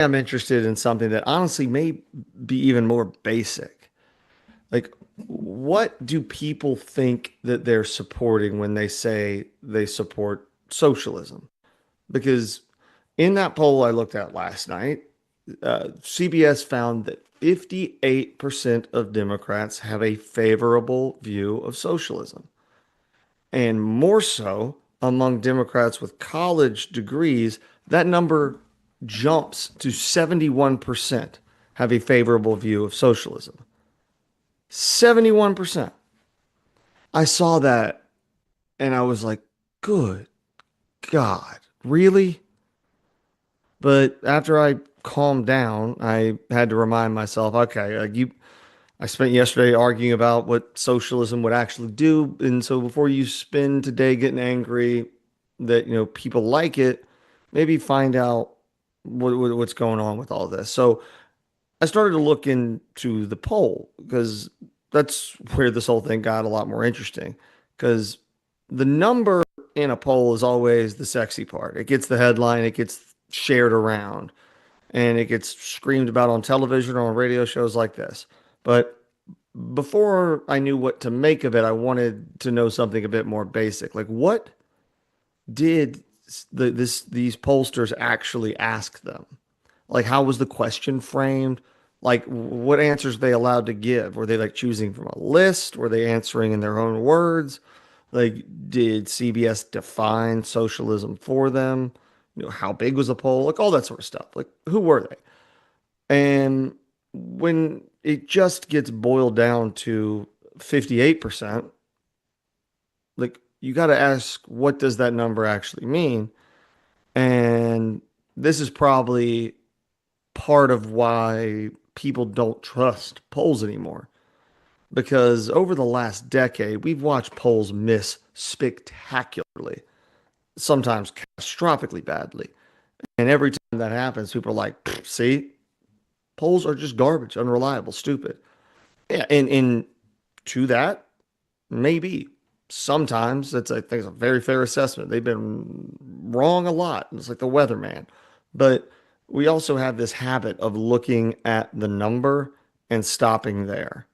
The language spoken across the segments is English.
I'm interested in something that honestly may be even more basic. Like, what do people think that they're supporting when they say they support socialism? Because in that poll I looked at last night, CBS found that 58% of Democrats have a favorable view of socialism, and more so among Democrats with college degrees, that number jumps to 71% have a favorable view of socialism. 71%. I saw that and I was like, good God, really? But after I calmed down, I had to remind myself, okay, I spent yesterday arguing about what socialism would actually do. And so before you spend today getting angry that, people like it, maybe find out what's going on with all this. So I started to look into the poll because that's where this whole thing got a lot more interesting. Because the number in a poll is always the sexy part. It gets the headline, it gets shared around, and it gets screamed about on television or on radio shows like this. But before I knew what to make of it, I wanted to know something a bit more basic. Like, what did these pollsters actually ask them? Like, how was the question framed? Like, what answers they allowed to give? Were they like choosing from a list? Were they answering in their own words? Like, did CBS define socialism for them? How big was the poll? Like, all that sort of stuff. Like, who were they? And when it just gets boiled down to 58%, like, you got to ask, what does that number actually mean? And this is probably part of why people don't trust polls anymore. Because over the last decade, we've watched polls miss spectacularly, sometimes catastrophically badly. And every time that happens, people are like, see, polls are just garbage, unreliable, stupid. Yeah, and to that, maybe sometimes that's, I think, it's a very fair assessment. They've been wrong a lot. It's like the weatherman. But we also have this habit of looking at the number and stopping there.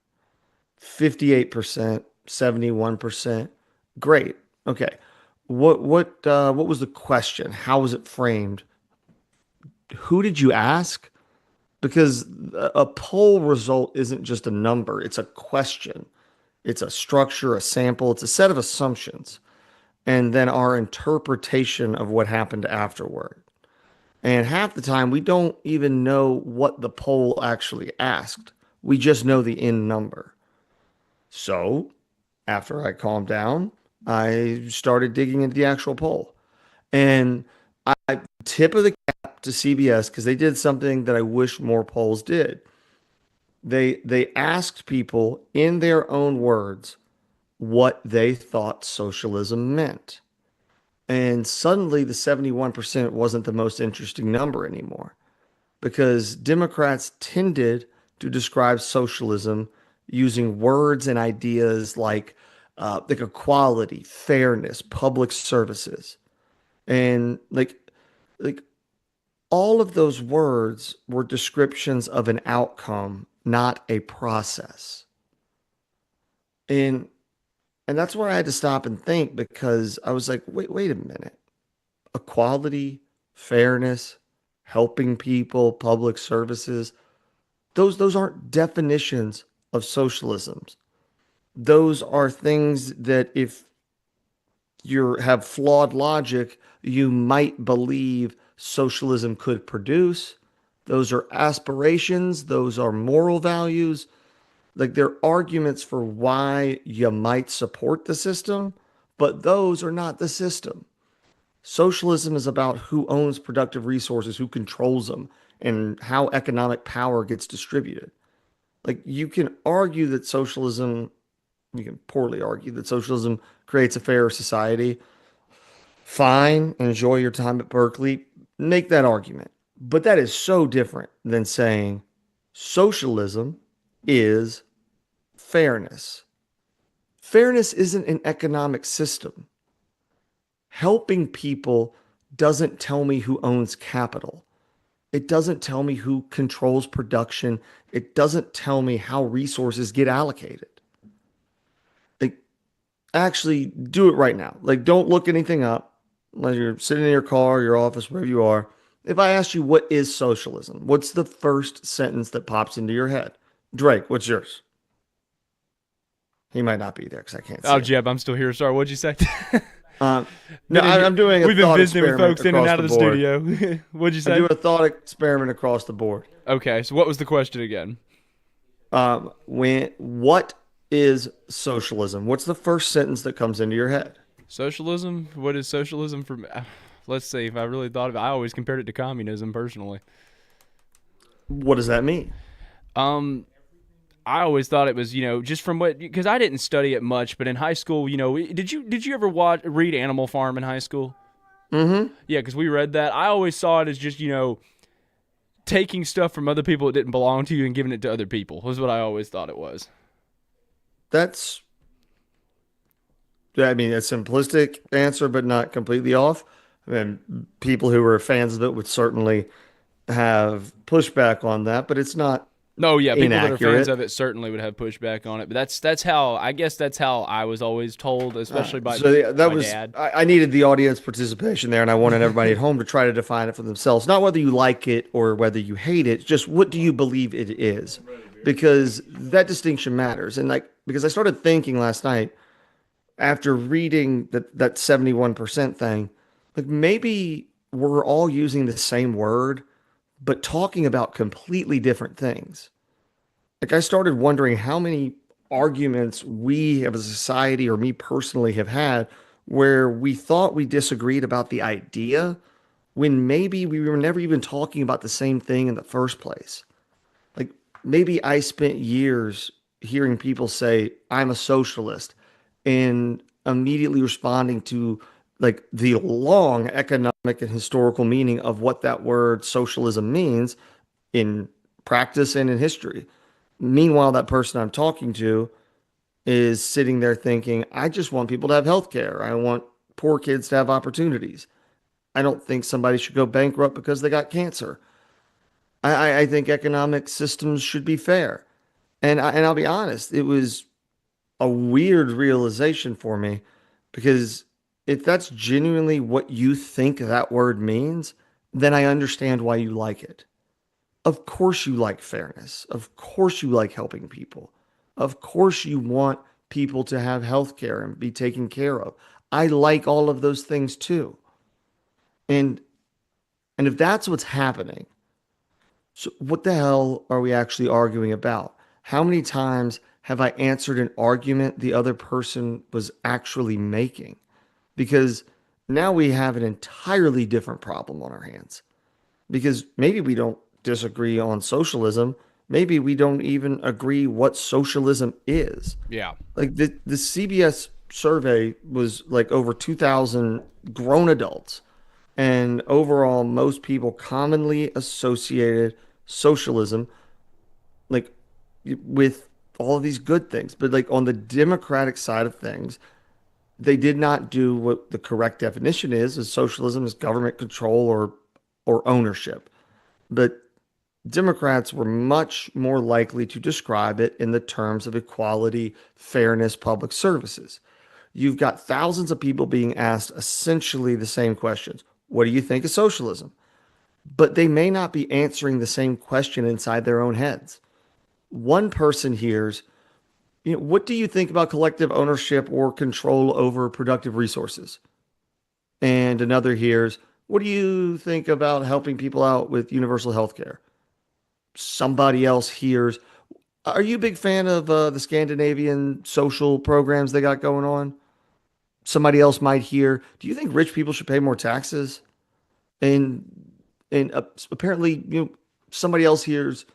58%, 71%. Great. Okay. What was the question? How was it framed? Who did you ask? Because a poll result isn't just a number, it's a question. It's a structure, a sample, it's a set of assumptions, and then our interpretation of what happened afterward. And half the time, we don't even know what the poll actually asked. We just know the end number. So, after I calmed down, I started digging into the actual poll. And I tip of the cap to CBS because they did something that I wish more polls did. They asked people in their own words what they thought socialism meant. And suddenly the 71% wasn't the most interesting number anymore because Democrats tended to describe socialism using words and ideas like equality, fairness, public services. And like all of those words were descriptions of an outcome, not a process. And and that's where I had to stop and think because I was like, wait a minute. Equality, fairness, helping people, public services, those aren't definitions of socialism. Those are things that if you have flawed logic, you might believe socialism could produce. Those are aspirations, those are moral values. Like they're arguments for why you might support the system, but those are not the system. Socialism is about who owns productive resources, who controls them, and how economic power gets distributed. Like you can argue that socialism, you can poorly argue that socialism creates a fairer society. Fine, enjoy your time at Berkeley, make that argument. But that is so different than saying socialism is fairness. Fairness isn't an economic system. Helping people doesn't tell me who owns capital. It doesn't tell me who controls production. It doesn't tell me how resources get allocated. Like, actually do it right now. Like, don't look anything up. When you're sitting in your car, your office, wherever you are. If I ask you what is socialism, what's the first sentence that pops into your head? Drake, what's yours? He might not be there because I can't Oh, see him. Jeb, I'm still here. Sorry, what'd you say? Um, no, been in here. I'm doing a We've been thought visiting with experiment folks in and across out the of the board. studio. What'd you I'm say? doing a thought experiment across the board. Okay, so what was the question again? What is socialism? What's the first sentence that comes into your head? Socialism? What is socialism for me? Let's see. If I really thought of it, I always compared it to communism personally. What does that mean? Um, I always thought it was, just from what because I didn't study it much, but in high school, did you ever read Animal Farm in high school? Mm-hmm. Yeah, because we read that. I always saw it as just taking stuff from other people that didn't belong to you and giving it to other people was what I always thought it was. That's, I mean, a simplistic answer, but not completely off. I mean, people who are fans of it would certainly have pushback on that, but it's not No, yeah, people that are fans inaccurate. of it certainly would have pushback on it, but that's how I guess that's how I was always told, especially by So yeah, that my was, dad. I needed the audience participation there, and I wanted everybody at home to try to define it for themselves. Not whether you like it or whether you hate it, just what do you believe it is? Because that distinction matters. And like, because I started thinking last night after reading that 71% thing, like maybe we're all using the same word, but talking about completely different things. Like I started wondering how many arguments we as a society or me personally have had where we thought we disagreed about the idea when maybe we were never even talking about the same thing in the first place. Like maybe I spent years hearing people say, I'm a socialist, and immediately responding to like the long economic and historical meaning of what that word socialism means in practice and in history. Meanwhile, that person I'm talking to is sitting there thinking, I just want people to have health care. I want poor kids to have opportunities. I don't think somebody should go bankrupt because they got cancer. I think economic systems should be fair. And I'll be honest, it was a weird realization for me because if that's genuinely what you think that word means, then I understand why you like it. Of course you like fairness. Of course you like helping people. Of course you want people to have health care and be taken care of. I like all of those things too. And and if that's what's happening, so what the hell are we actually arguing about? How many times have I answered an argument the other person was actually making? Because now we have an entirely different problem on our hands. Because maybe we don't disagree on socialism. Maybe we don't even agree what socialism is. Yeah. Like the CBS survey was like over 2,000 grown adults. And overall, most people commonly associated socialism like with all of these good things. But like on the democratic side of things, they did not do what the correct definition is socialism is government control or ownership. But Democrats were much more likely to describe it in the terms of equality, fairness, public services. You've got thousands of people being asked essentially the same questions. What do you think of socialism? But they may not be answering the same question inside their own heads. One person hears, what do you think about collective ownership or control over productive resources? And another hears, what do you think about helping people out with universal health care? Somebody else hears, are you a big fan of the Scandinavian social programs they got going on? Somebody else might hear, do you think rich people should pay more taxes? And and apparently, somebody else hears,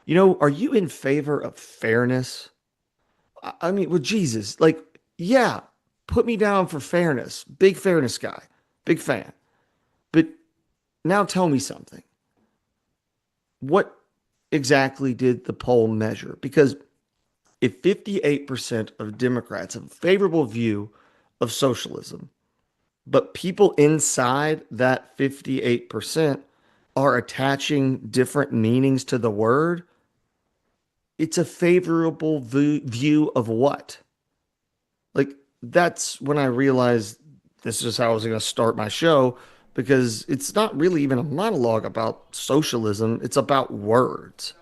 are you in favor of fairness? I mean, with Jesus, like, yeah, put me down for fairness. Big fairness guy, big fan. But now tell me something. What exactly did the poll measure? Because if 58% of Democrats have a favorable view of socialism, but people inside that 58% are attaching different meanings to the word, it's a favorable view of what? Like, that's when I realized this is how I was going to start my show because it's not really even a monologue about socialism, it's about words.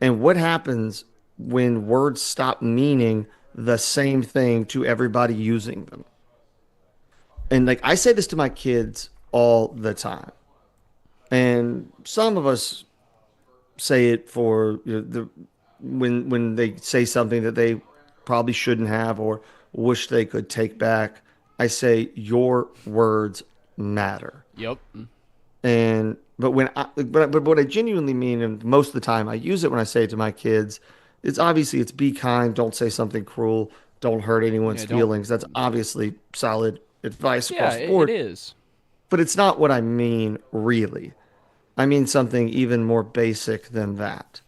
And what happens when words stop meaning the same thing to everybody using them? And like I say this to my kids all the time. And some of us say it for when they say something that they probably shouldn't have or wish they could take back. I say your words matter. Yep. And but what I genuinely mean, and most of the time I use it when I say it to my kids, it's obviously it's be kind, don't say something cruel, don't hurt anyone's Yeah, don't. feelings. That's obviously solid advice Yeah, across the it board, is. but it's not what I mean really. I mean something even more basic than that.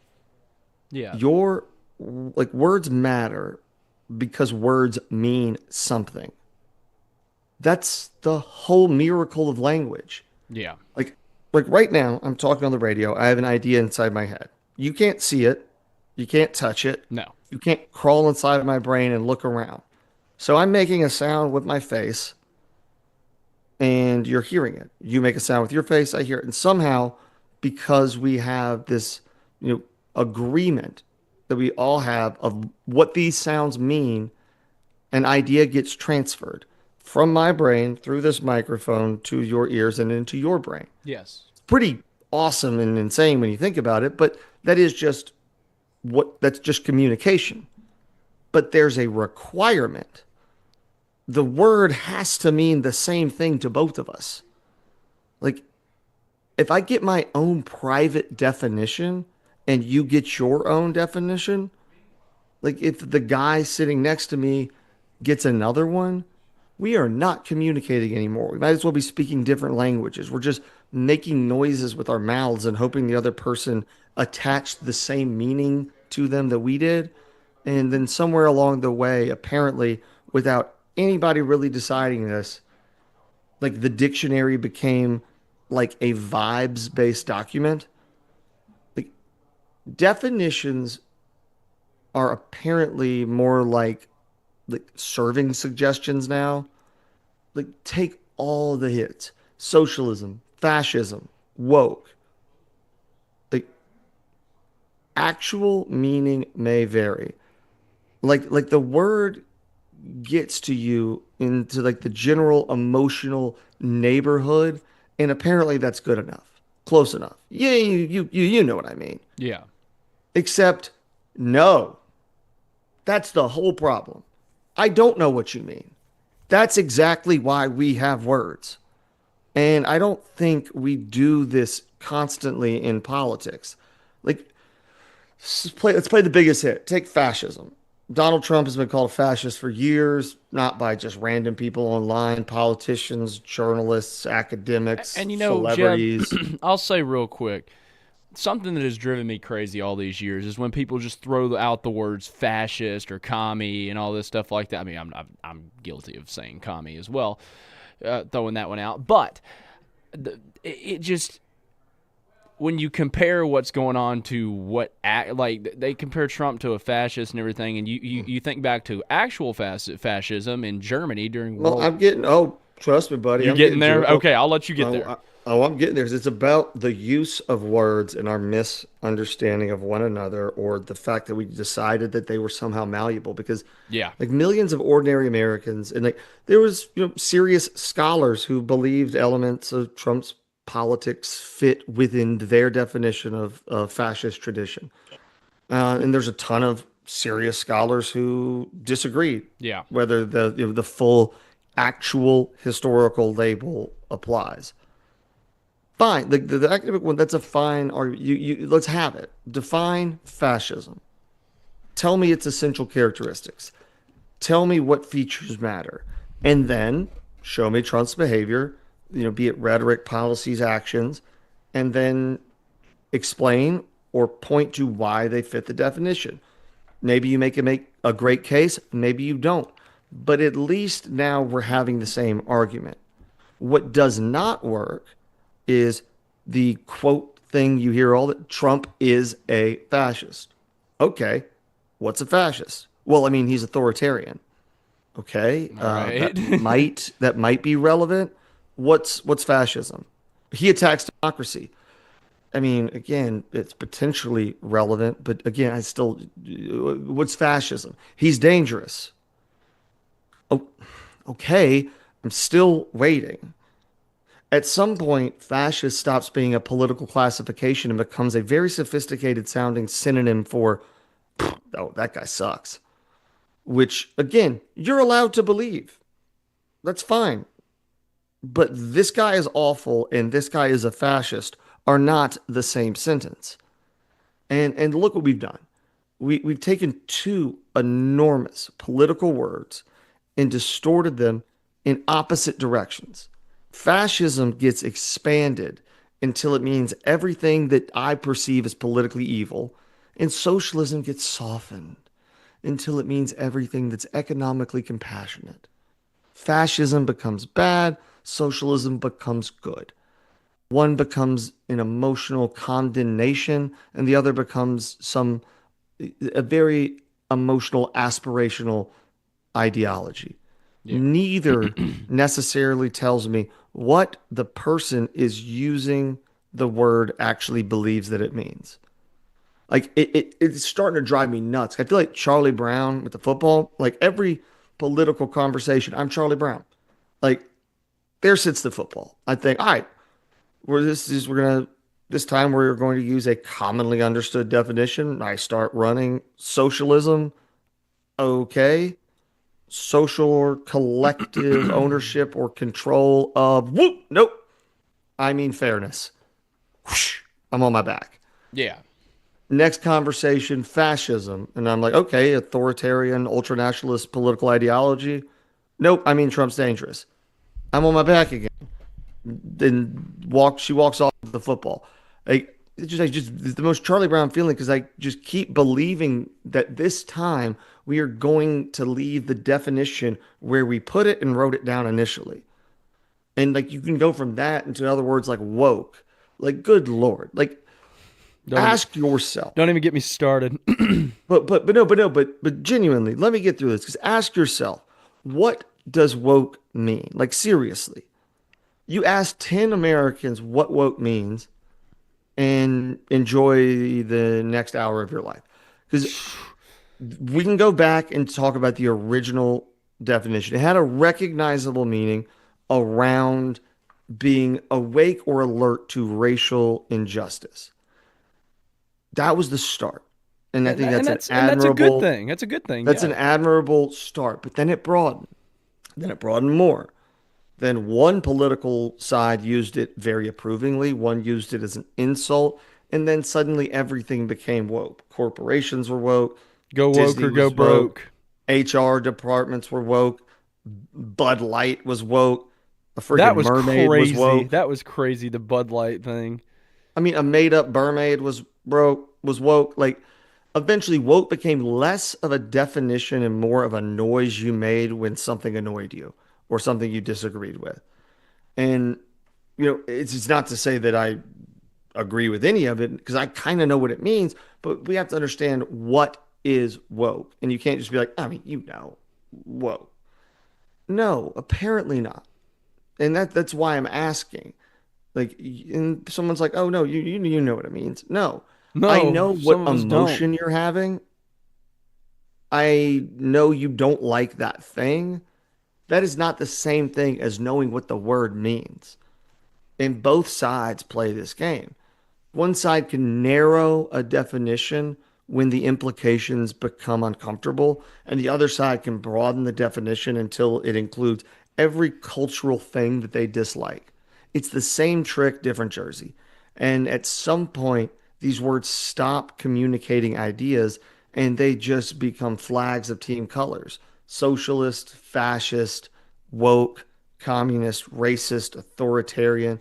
Yeah. Your like words matter because words mean something. That's the whole miracle of language. Yeah. Like like right now, I'm talking on the radio. I have an idea inside my head. You can't see it. You can't touch it. No. You can't crawl inside my brain and look around. So I'm making a sound with my face and you're hearing it. You make a sound with your face, I hear it. And somehow, because we have this, agreement that we all have of what these sounds mean, an idea gets transferred from my brain through this microphone to your ears and into your brain. Yes. Pretty awesome and insane when you think about it, but that is just that's just communication. But there's a requirement. The word has to mean the same thing to both of us. Like if I get my own private definition and you get your own definition, like if the guy sitting next to me gets another one, we are not communicating anymore. We might as well be speaking different languages. We're just making noises with our mouths and hoping the other person attached the same meaning to them that we did. And then somewhere along the way, apparently, without anybody really deciding this, like the dictionary became like a vibes based document. Like definitions are apparently more like serving suggestions now. Like take all the hits. Socialism, fascism, woke. Like actual meaning may vary. Like the word gets to you into like the general emotional neighborhood, and apparently that's good enough. Close enough. Yeah, you know what I mean. Yeah. Except no. That's the whole problem. I don't know what you mean. That's exactly why we have words. And I don't think we do this constantly in politics. Like, let's play the biggest hit. Take fascism. Donald Trump has been called a fascist for years, not by just random people online, politicians, journalists, academics, And Jeb, celebrities. I'll say real quick, something that has driven me crazy all these years is when people just throw out the words fascist or commie and all this stuff like that. I mean, I'm guilty of saying commie as well, throwing that one out. But it just when you compare what's going on to like they compare Trump to a fascist and everything, and you think back to actual fascism in Germany during Well, World. I'm getting, oh, trust me, buddy, You I'm getting getting to there? it. Oh, Okay, I'll let you get oh, there. I'm getting there. It's about the use of words and our misunderstanding of one another, or the fact that we decided that they were somehow malleable. Because, Yeah. like millions of ordinary Americans, and like there was, serious scholars who believed elements of Trump's politics fit within their definition of fascist tradition. And there's a ton of serious scholars who disagreed Yeah. whether the full actual historical label applies. Fine, the academic one, that's a fine argument. Let's have it. Define fascism. Tell me its essential characteristics. Tell me what features matter, and then show me Trump's behavior. Be it rhetoric, policies, actions, and then explain or point to why they fit the definition. Maybe you make a great case, maybe you don't. But at least now we're having the same argument. What does not work is The quote thing you hear all that Trump is a fascist. Okay, what's a fascist? Well, I mean, he's authoritarian. Okay, All right. that might be relevant. What's fascism? He attacks democracy. I mean, again, it's potentially relevant, but again, I still, what's fascism? He's dangerous. Oh, okay, I'm still waiting. At some point, fascist stops being a political classification and becomes a very sophisticated sounding synonym for, oh, that guy sucks. Which, again, you're allowed to believe. That's fine. But this guy is awful and this guy is a fascist are not the same sentence. And look what we've done. We've taken two enormous political words and distorted them in opposite directions. Fascism gets expanded until it means everything that I perceive as politically evil, and socialism gets softened until it means everything that's economically compassionate. Fascism becomes bad, socialism becomes good. One becomes an emotional condemnation, and the other becomes a very emotional, aspirational ideology. Yeah. Neither necessarily tells me what the person is using the word actually believes that it means. Like it's starting to drive me nuts. I feel like Charlie Brown with the football, like every political conversation, I'm Charlie Brown. Like there sits the football. I think, all right, we're gonna this time we're going to use a commonly understood definition. I start running socialism. Okay. Social or collective ownership or control of whoop, nope. I mean fairness. Whoosh, I'm on my back. Yeah. Next conversation, fascism. And I'm like, okay, authoritarian, ultranationalist political ideology. Nope, I mean Trump's dangerous. I'm on my back again. Then she walks off the football. I just it's the most Charlie Brown feeling because I just keep believing that this time we are going to leave the definition where we put it and wrote it down initially. And like you can go from that into other words like woke. Like good Lord. Like Don't even ask yourself. don't even get me started. But genuinely, let me get through this because ask yourself, what does woke mean? Like seriously. You ask 10 Americans what woke means and enjoy the next hour of your life. Because we can go back and talk about the original definition. It had a recognizable meaning around being awake or alert to racial injustice. That was the start. And I think And that's a good thing. That's a good thing. that's an Yeah. admirable start. But then it broadened. Then it broadened more. Then one political side used it very approvingly, one used it as an insult, and then suddenly everything became woke. Corporations were woke, Go woke Disney or go was woke, broke. HR departments were woke, Bud Light was woke, a That freaking was mermaid was crazy. woke. That was crazy. The Bud Light thing. I mean, a made-up mermaid was woke. Like eventually woke became less of a definition and more of a noise you made when something annoyed you or something you disagreed with. And it's not to say that I agree with any of it because I kind of know what it means, but we have to understand what is woke. And you can't just be like, I mean, woke. No, apparently not. And that's why I'm asking. Like, and someone's like, oh no, you know what it means. No, I No, know some what of us don't. emotion you're having. I know you don't like that thing. That is not the same thing as knowing what the word means. And both sides play this game. One side can narrow a definition when the implications become uncomfortable, and the other side can broaden the definition until it includes every cultural thing that they dislike. It's the same trick, different jersey. And at some point, these words stop communicating ideas and they just become flags of team colors: socialist, fascist, woke, communist, racist, authoritarian,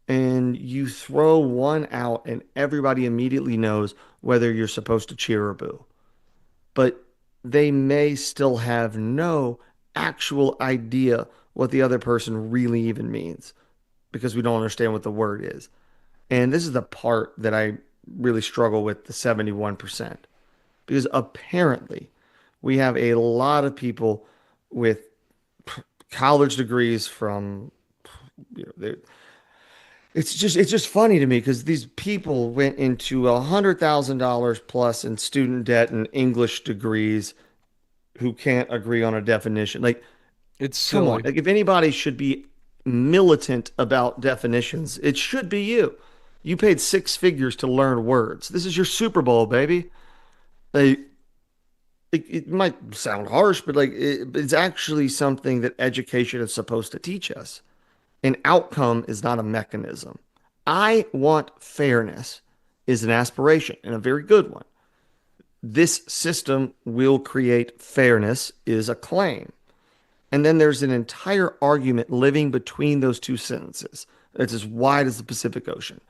and you throw one out and everybody immediately knows whether you're supposed to cheer or boo. But they may still have no actual idea what the other person really even means because we don't understand what the word is. And this is the part that I really struggle with, the 71%, because apparently we have a lot of people with college degrees from, it's just funny to me because these people went into $100,000 plus in student debt and English degrees who can't agree on a definition. Like, It's come on. silly. Like, if anybody should be militant about definitions, it should be you. You paid six figures to learn words. This is your Super Bowl, baby. Like, it might sound harsh, but it's actually something that education is supposed to teach us. An outcome is not a mechanism. I want fairness is an aspiration and a very good one. This system will create fairness is a claim. And then there's an entire argument living between those two sentences. It's as wide as the Pacific Ocean.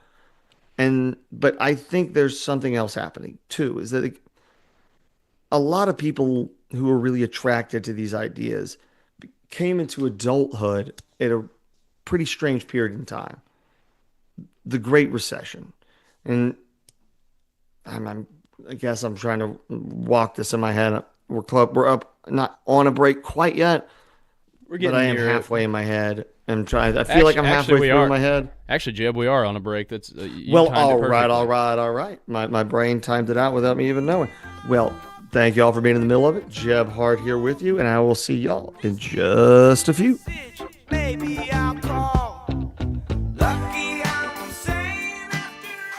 But I think there's something else happening too, is that a lot of people who are really attracted to these ideas came into adulthood at a pretty strange period in time, the Great Recession. And I guess I'm trying to walk this in my head. We're up, not on a break quite yet, We're but getting I am near it. halfway in my head. I feel like I'm halfway we through are. in my head. Actually, Jeb, we are on a break. That's you Well, timed it all right, perfectly. all right, all right. My brain timed it out without me even knowing. Well, thank y'all for being in the middle of it. Jeb Hart here with you, and I will see y'all in just a few. Maybe I'll call. Lucky I'm sane after all.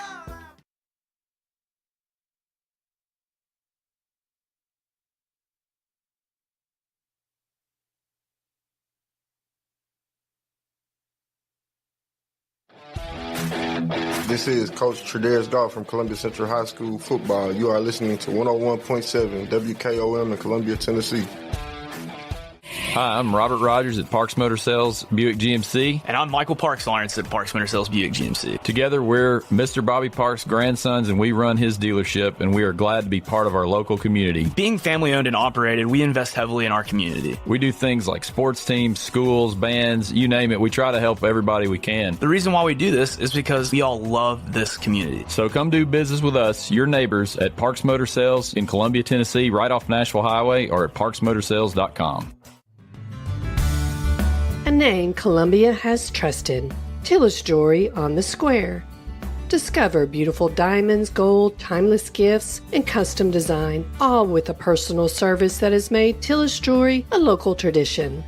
This is Coach Tredaris Goff from Columbia Central High School football. You are listening to 101.7 WKOM in Columbia, Tennessee. Hi, I'm Robert Rogers at Parks Motor Sales Buick GMC. And I'm Michael Parks Lawrence at Parks Motor Sales Buick GMC. Together, we're Mr. Bobby Parks' grandsons, and we run his dealership, and we are glad to be part of our local community. Being family owned and operated, we invest heavily in our community. We do things like sports teams, schools, bands, you name it. We try to help everybody we can. The reason why we do this is because we all love this community. So come do business with us, your neighbors, at Parks Motor Sales in Columbia, Tennessee, right off Nashville Highway, or at parksmotorsales.com. A name Columbia has trusted. Tillis Jewelry on the Square. Discover beautiful diamonds, gold, timeless gifts, and custom design, all with a personal service that has made Tillis Jewelry a local tradition.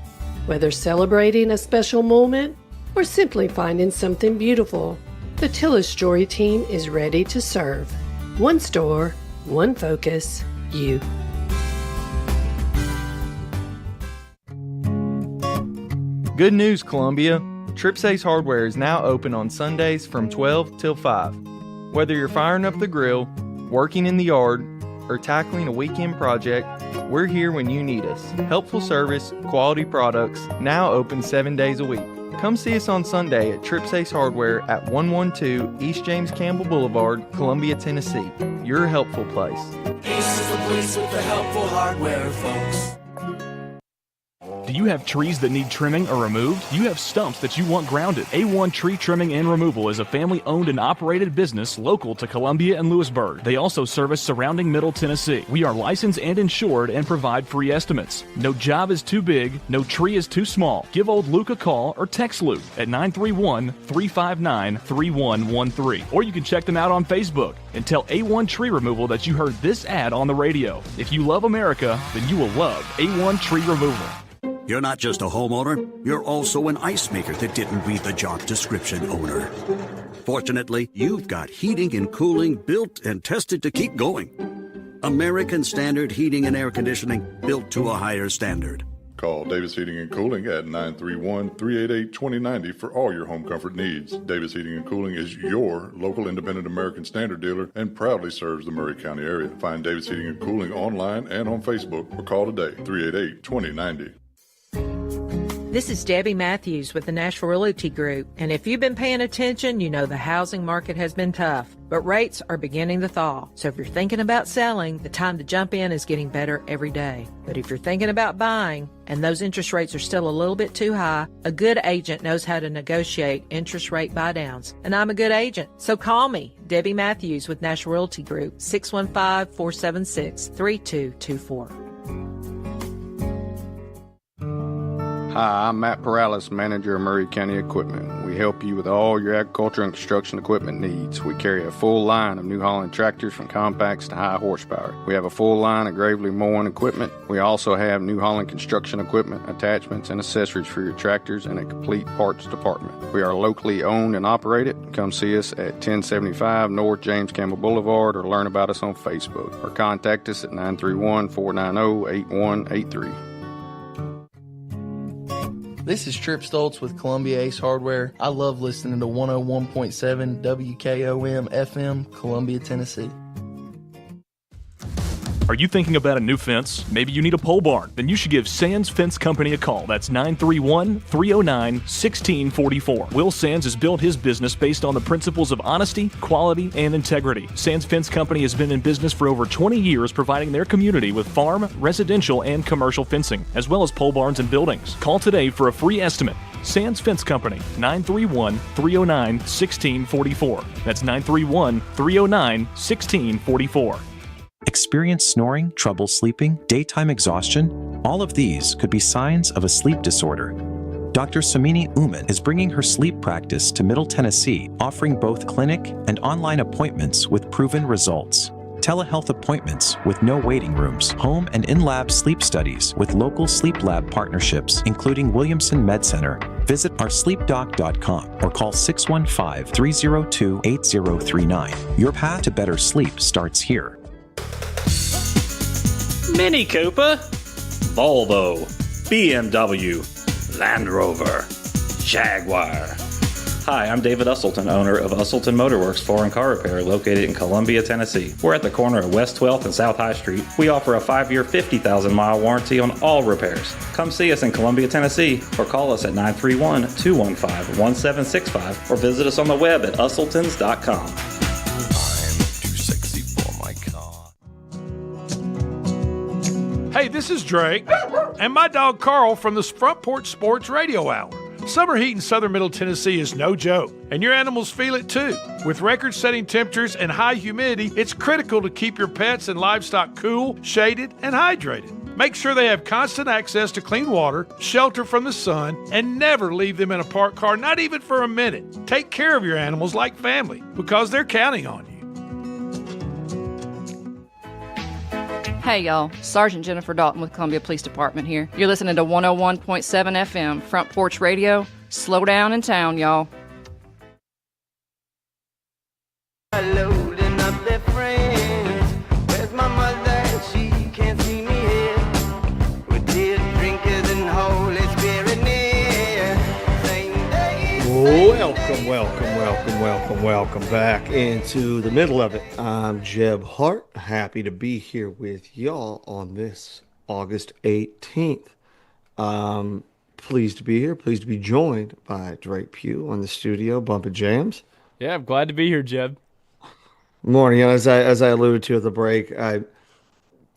Whether celebrating a special moment or simply finding something beautiful, the Tillis Jewelry team is ready to serve. One store, one focus, you. Good news, Columbia. Trips Ace Hardware is now open on Sundays from 12 till 5. Whether you're firing up the grill, working in the yard, or tackling a weekend project, we're here when you need us. Helpful service, quality products, now open 7 days a week. Come see us on Sunday at Trips Ace Hardware at 112 East James Campbell Boulevard, Columbia, Tennessee. Your helpful place. Ace is the place with the helpful hardware, folks. Do you have trees that need trimming or removed? Do you have stumps that you want grounded? A1 Tree Trimming and Removal is a family-owned and operated business local to Columbia and Lewisburg. They also service surrounding Middle Tennessee. We are licensed and insured and provide free estimates. No job is too big, no tree is too small. Give old Luke a call or text Luke at 931-359-3113. Or you can check them out on Facebook and tell A1 Tree Removal that you heard this ad on the radio. If you love America, then you will love A1 Tree Removal. You're not just a homeowner, you're also an ice maker that didn't read the job description owner. Fortunately, you've got heating and cooling built and tested to keep going. American Standard Heating and Air Conditioning, built to a higher standard. Call Davis Heating and Cooling at 931-388-2090 for all your home comfort needs. Davis Heating and Cooling is your local independent American Standard dealer and proudly serves the Murray County area. Find Davis Heating and Cooling online and on Facebook or call today, 388-2090. This is Debbie Matthews with the Nashville Realty Group, and if you've been paying attention, you know the housing market has been tough. But rates are beginning to thaw. So if you're thinking about selling, the time to jump in is getting better every day. But if you're thinking about buying and those interest rates are still a little bit too high, a good agent knows how to negotiate interest rate buy downs. And I'm a good agent. So call me, Debbie Matthews with National Realty Group, 615-476-3224. Hi, I'm Matt Perales, manager of Murray County Equipment. We help you with all your agriculture and construction equipment needs. We carry a full line of New Holland tractors from compacts to high horsepower. We have a full line of Gravely mowing equipment. We also have New Holland construction equipment, attachments, and accessories for your tractors and a complete parts department. We are locally owned and operated. Come see us at 1075 North James Campbell Boulevard or learn about us on Facebook or contact us at 931-490-8183. This is Trip Stoltz with Columbia Ace Hardware. I love listening to 101.7 WKOM FM, Columbia, Tennessee. Are you thinking about a new fence? Maybe you need a pole barn? Then you should give Sands Fence Company a call. That's 931-309-1644. Will Sands has built his business based on the principles of honesty, quality, and integrity. Sands Fence Company has been in business for over 20 years, providing their community with farm, residential, and commercial fencing, as well as pole barns and buildings. Call today for a free estimate. Sands Fence Company, 931-309-1644. That's 931-309-1644. Experience snoring, trouble sleeping, daytime exhaustion? All of these could be signs of a sleep disorder. Dr. Samini Uman is bringing her sleep practice to Middle Tennessee, offering both clinic and online appointments with proven results. Telehealth appointments with no waiting rooms, home and in-lab sleep studies with local sleep lab partnerships, including Williamson Med Center. Visit oursleepdoc.com or call 615-302-8039. Your path to better sleep starts here. Mini Cooper, Volvo, BMW, Land Rover, Jaguar. Hi, I'm David Usselton, owner of Usselton Motorworks Foreign Car Repair located in Columbia, Tennessee. We're at the corner of West 12th and South High Street. We offer a 5-year, 50,000-mile warranty on all repairs. Come see us in Columbia, Tennessee, or call us at 931-215-1765 or visit us on the web at usseltons.com. Hey, this is Drake and my dog Carl from the Front Porch Sports Radio Hour. Summer heat in southern Middle Tennessee is no joke, and your animals feel it too. With record-setting temperatures and high humidity, it's critical to keep your pets and livestock cool, shaded, and hydrated. Make sure they have constant access to clean water, shelter from the sun, and never leave them in a parked car, not even for a minute. Take care of your animals like family, because they're counting on you. Hey y'all, Sergeant Jennifer Dalton with Columbia Police Department here. You're listening to 101.7 FM, Front Porch Radio. Slow down in town, y'all. Loading up their friends. Where's my mother? She can't see me here. With tear drinkers and Holy Spirit near. Welcome back into the middle of it. I'm Jeb Hart. Happy to be here with y'all on this August 18th. Pleased to be here. Pleased to be joined by Drake Pugh on the studio, Bumpin' Jams. Yeah, I'm glad to be here, Jeb. Morning. As I alluded to at the break,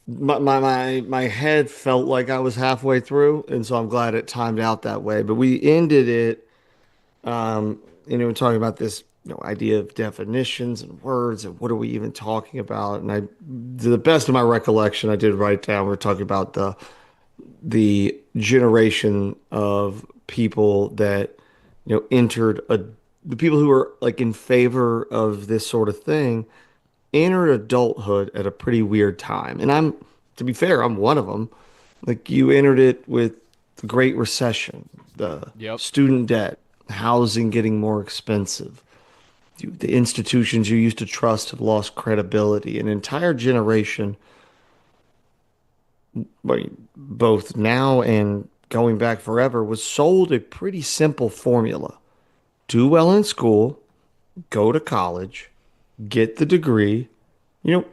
my head felt like I was halfway through, and so I'm glad it timed out that way. But we ended it, talking about this idea of definitions and words and what are we even talking about. And to the best of my recollection, I did write down, we're talking about the generation of people that entered the people who were like in favor of this sort of thing entered adulthood at a pretty weird time. And to be fair, I'm one of them. Like, you entered it with the Great Recession, the student debt, housing getting more expensive. The institutions you used to trust have lost credibility. An entire generation, both now and going back forever, was sold a pretty simple formula. Do well in school, go to college, get the degree,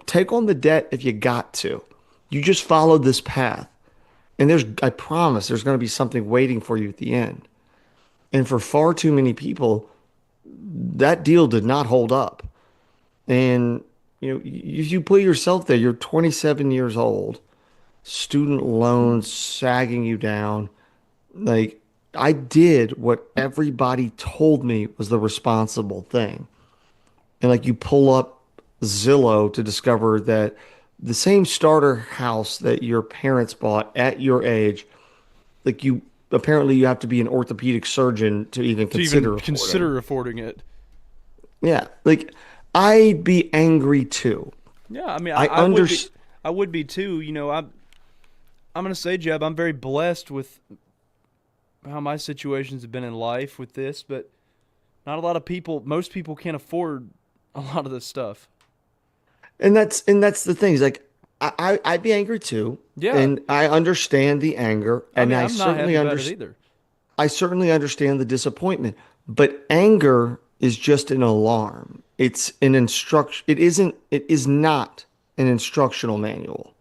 take on the debt if you got to. You just followed this path. And I promise there's going to be something waiting for you at the end. And for far too many people, that deal did not hold up. And you put yourself there, you're 27 years old, student loans sagging you down. Like, I did what everybody told me was the responsible thing. And like, you pull up Zillow to discover that the same starter house that your parents bought at your age, like, you apparently you have to be an orthopedic surgeon to even To even consider affording. consider affording it. Yeah, like, I'd be angry too. Yeah, I mean, I I would be. understand. I would be too. I'm gonna say, Jeb, I'm very blessed with how my situations have been in life with this, but not a lot of people. Most people can't afford a lot of this stuff. And that's the thing. Is like, I'd be angry too, Yeah, and I understand the anger, I and mean, I'm not happy about it either. I certainly understand the disappointment. But anger is just an alarm. It's an instruction. It isn't. It is not an instructional manual.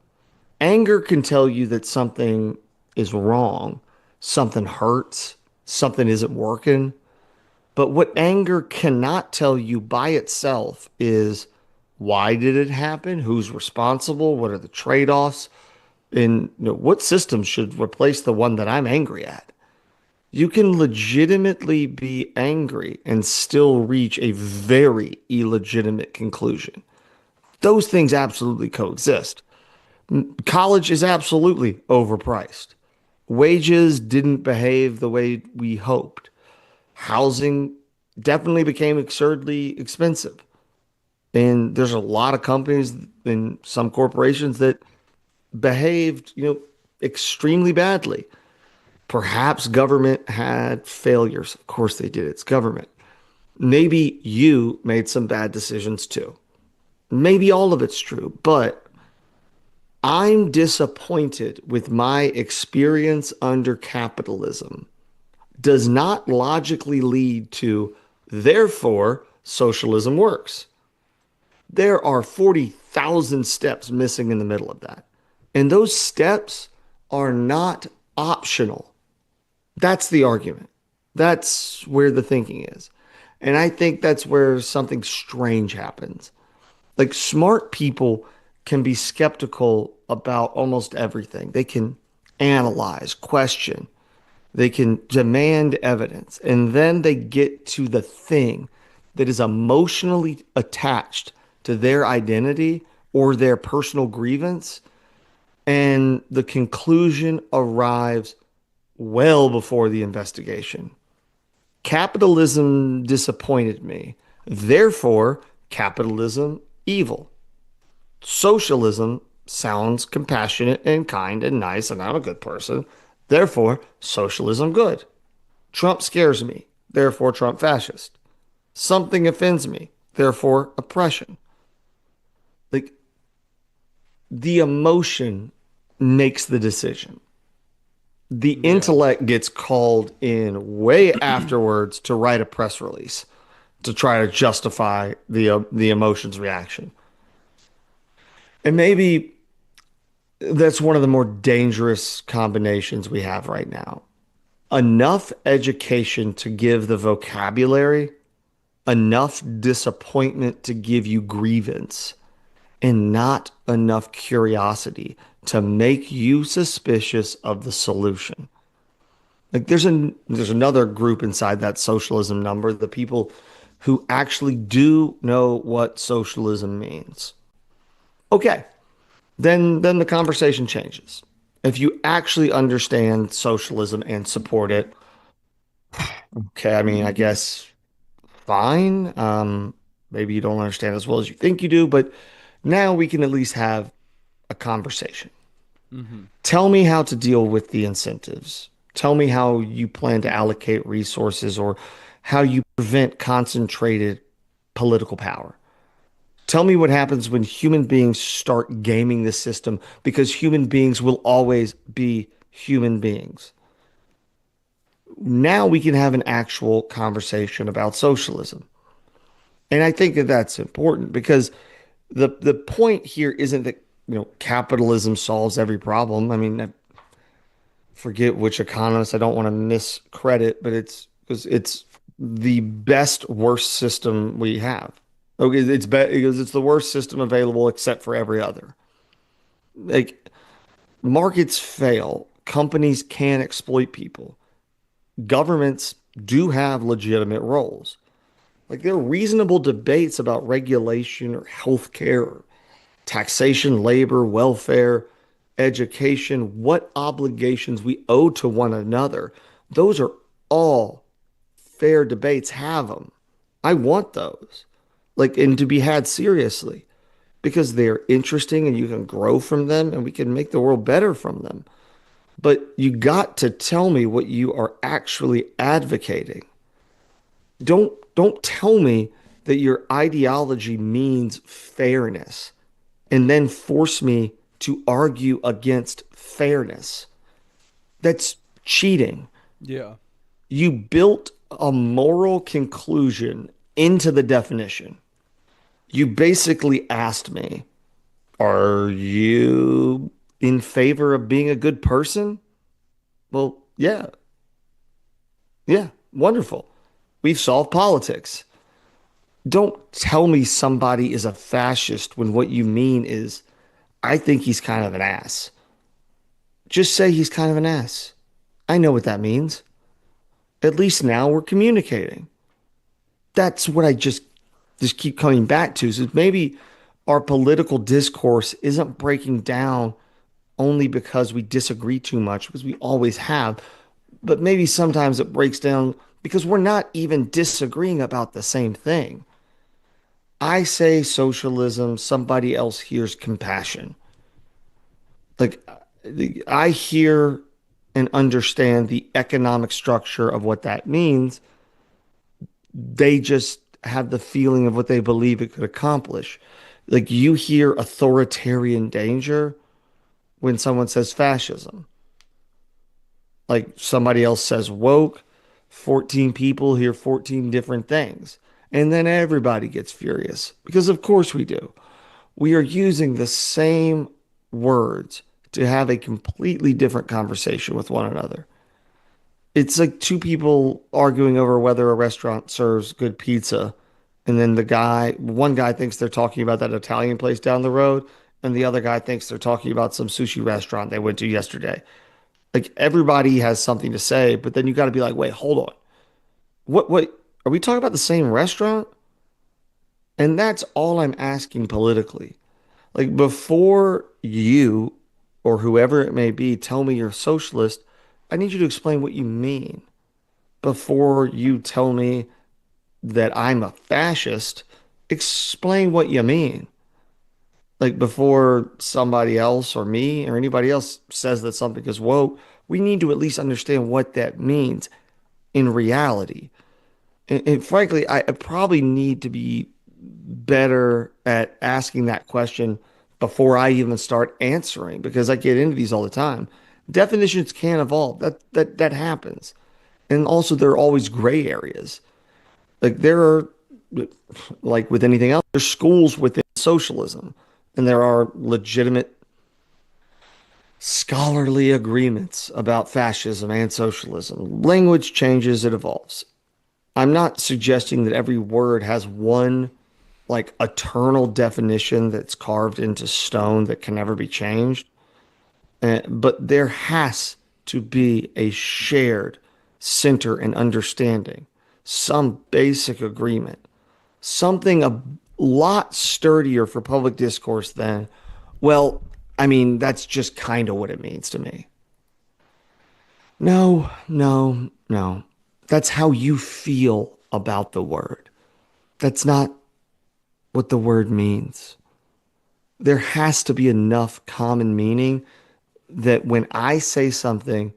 Anger can tell you that something is wrong, something hurts, something isn't working. But what anger cannot tell you by itself is, why did it happen? Who's responsible? What are the trade-offs? And what system should replace the one that I'm angry at? You can legitimately be angry and still reach a very illegitimate conclusion. Those things absolutely coexist. College is absolutely overpriced. Wages didn't behave the way we hoped. Housing definitely became absurdly expensive. And there's a lot of companies and some corporations that behaved, extremely badly. Perhaps government had failures. Of course they did. It's government. Maybe you made some bad decisions too. Maybe all of it's true, but I'm disappointed with my experience under capitalism does not logically lead to, therefore, socialism works. There are 40,000 steps missing in the middle of that. And those steps are not optional. That's the argument. That's where the thinking is. And I think that's where something strange happens. Like, smart people can be skeptical about almost everything. They can analyze, question, they can demand evidence, and then they get to the thing that is emotionally attached to their identity or their personal grievance. And the conclusion arrives well before the investigation. Capitalism disappointed me. Therefore, capitalism evil. Socialism sounds compassionate and kind and nice, and I'm a good person. Therefore, socialism good. Trump scares me. Therefore, Trump fascist. Something offends me. Therefore, oppression. Like, the emotion makes the decision. The intellect gets called in way afterwards to write a press release to try to justify the emotions reaction. And maybe that's one of the more dangerous combinations we have right now. Enough education to give the vocabulary, enough disappointment to give you grievance, and not enough curiosity to make you suspicious of the solution. Like, there's another group inside that socialism number, the people who actually do know what socialism means. Okay, then the conversation changes. If you actually understand socialism and support it, okay, I mean, I guess fine. Maybe you don't understand as well as you think you do, but now we can at least have a conversation. Mm-hmm. Tell me how to deal with the incentives. Tell me how you plan to allocate resources or how you prevent concentrated political power. Tell me what happens when human beings start gaming the system, because human beings will always be human beings. Now we can have an actual conversation about socialism. And I think that that's important because the point here isn't that, capitalism solves every problem. I mean, I forget which economist, I don't want to miscredit, but it's because it's the best worst system we have. Okay, it's bad because it's the worst system available except for every other. Like markets fail, companies can exploit people. Governments do have legitimate roles. Like there are reasonable debates about regulation or healthcare, taxation, labor, welfare, education, what obligations we owe to one another. Those are all fair debates. Have them. I want those. Like, and to be had seriously because they're interesting and you can grow from them and we can make the world better from them. But you got to tell me what you are actually advocating. Don't tell me that your ideology means fairness and then force me to argue against fairness. That's cheating. Yeah. You built a moral conclusion into the definition. You basically asked me, are you in favor of being a good person? Well, yeah. Yeah. Wonderful. We've solved politics. Don't tell me somebody is a fascist when what you mean is, I think he's kind of an ass. Just say he's kind of an ass. I know what that means. At least now we're communicating. That's what I just keep coming back to. So maybe our political discourse isn't breaking down only because we disagree too much, because we always have, but maybe sometimes it breaks down because we're not even disagreeing about the same thing. I say socialism, somebody else hears compassion. Like I hear and understand the economic structure of what that means. They just have the feeling of what they believe it could accomplish. Like you hear authoritarian danger when someone says fascism. Like somebody else says woke, 14 people hear 14 different things. And then everybody gets furious because, of course, we do. We are using the same words to have a completely different conversation with one another. It's like two people arguing over whether a restaurant serves good pizza. And then one guy thinks they're talking about that Italian place down the road, and the other guy thinks they're talking about some sushi restaurant they went to yesterday. Like everybody has something to say, but then you got to be like, wait, hold on. What are we talking about the same restaurant? And that's all I'm asking politically. Like before you or whoever it may be tell me you're a socialist, I need you to explain what you mean. Before you tell me that I'm a fascist, explain what you mean. Like before somebody else or me or anybody else says that something is woke, we need to at least understand what that means in reality. And frankly, I probably need to be better at asking that question before I even start answering because I get into these all the time. Definitions can evolve. That happens. And also there are always gray areas. Like there are like with anything else, there's schools within socialism and there are legitimate scholarly agreements about fascism and socialism. Language changes, it evolves. I'm not suggesting that every word has one like eternal definition that's carved into stone that can never be changed. But there has to be a shared center and understanding, some basic agreement, something a lot sturdier for public discourse than, well, I mean, that's just kind of what it means to me. No, no, no. That's how you feel about the word. That's not what the word means. There has to be enough common meaning that when I say something,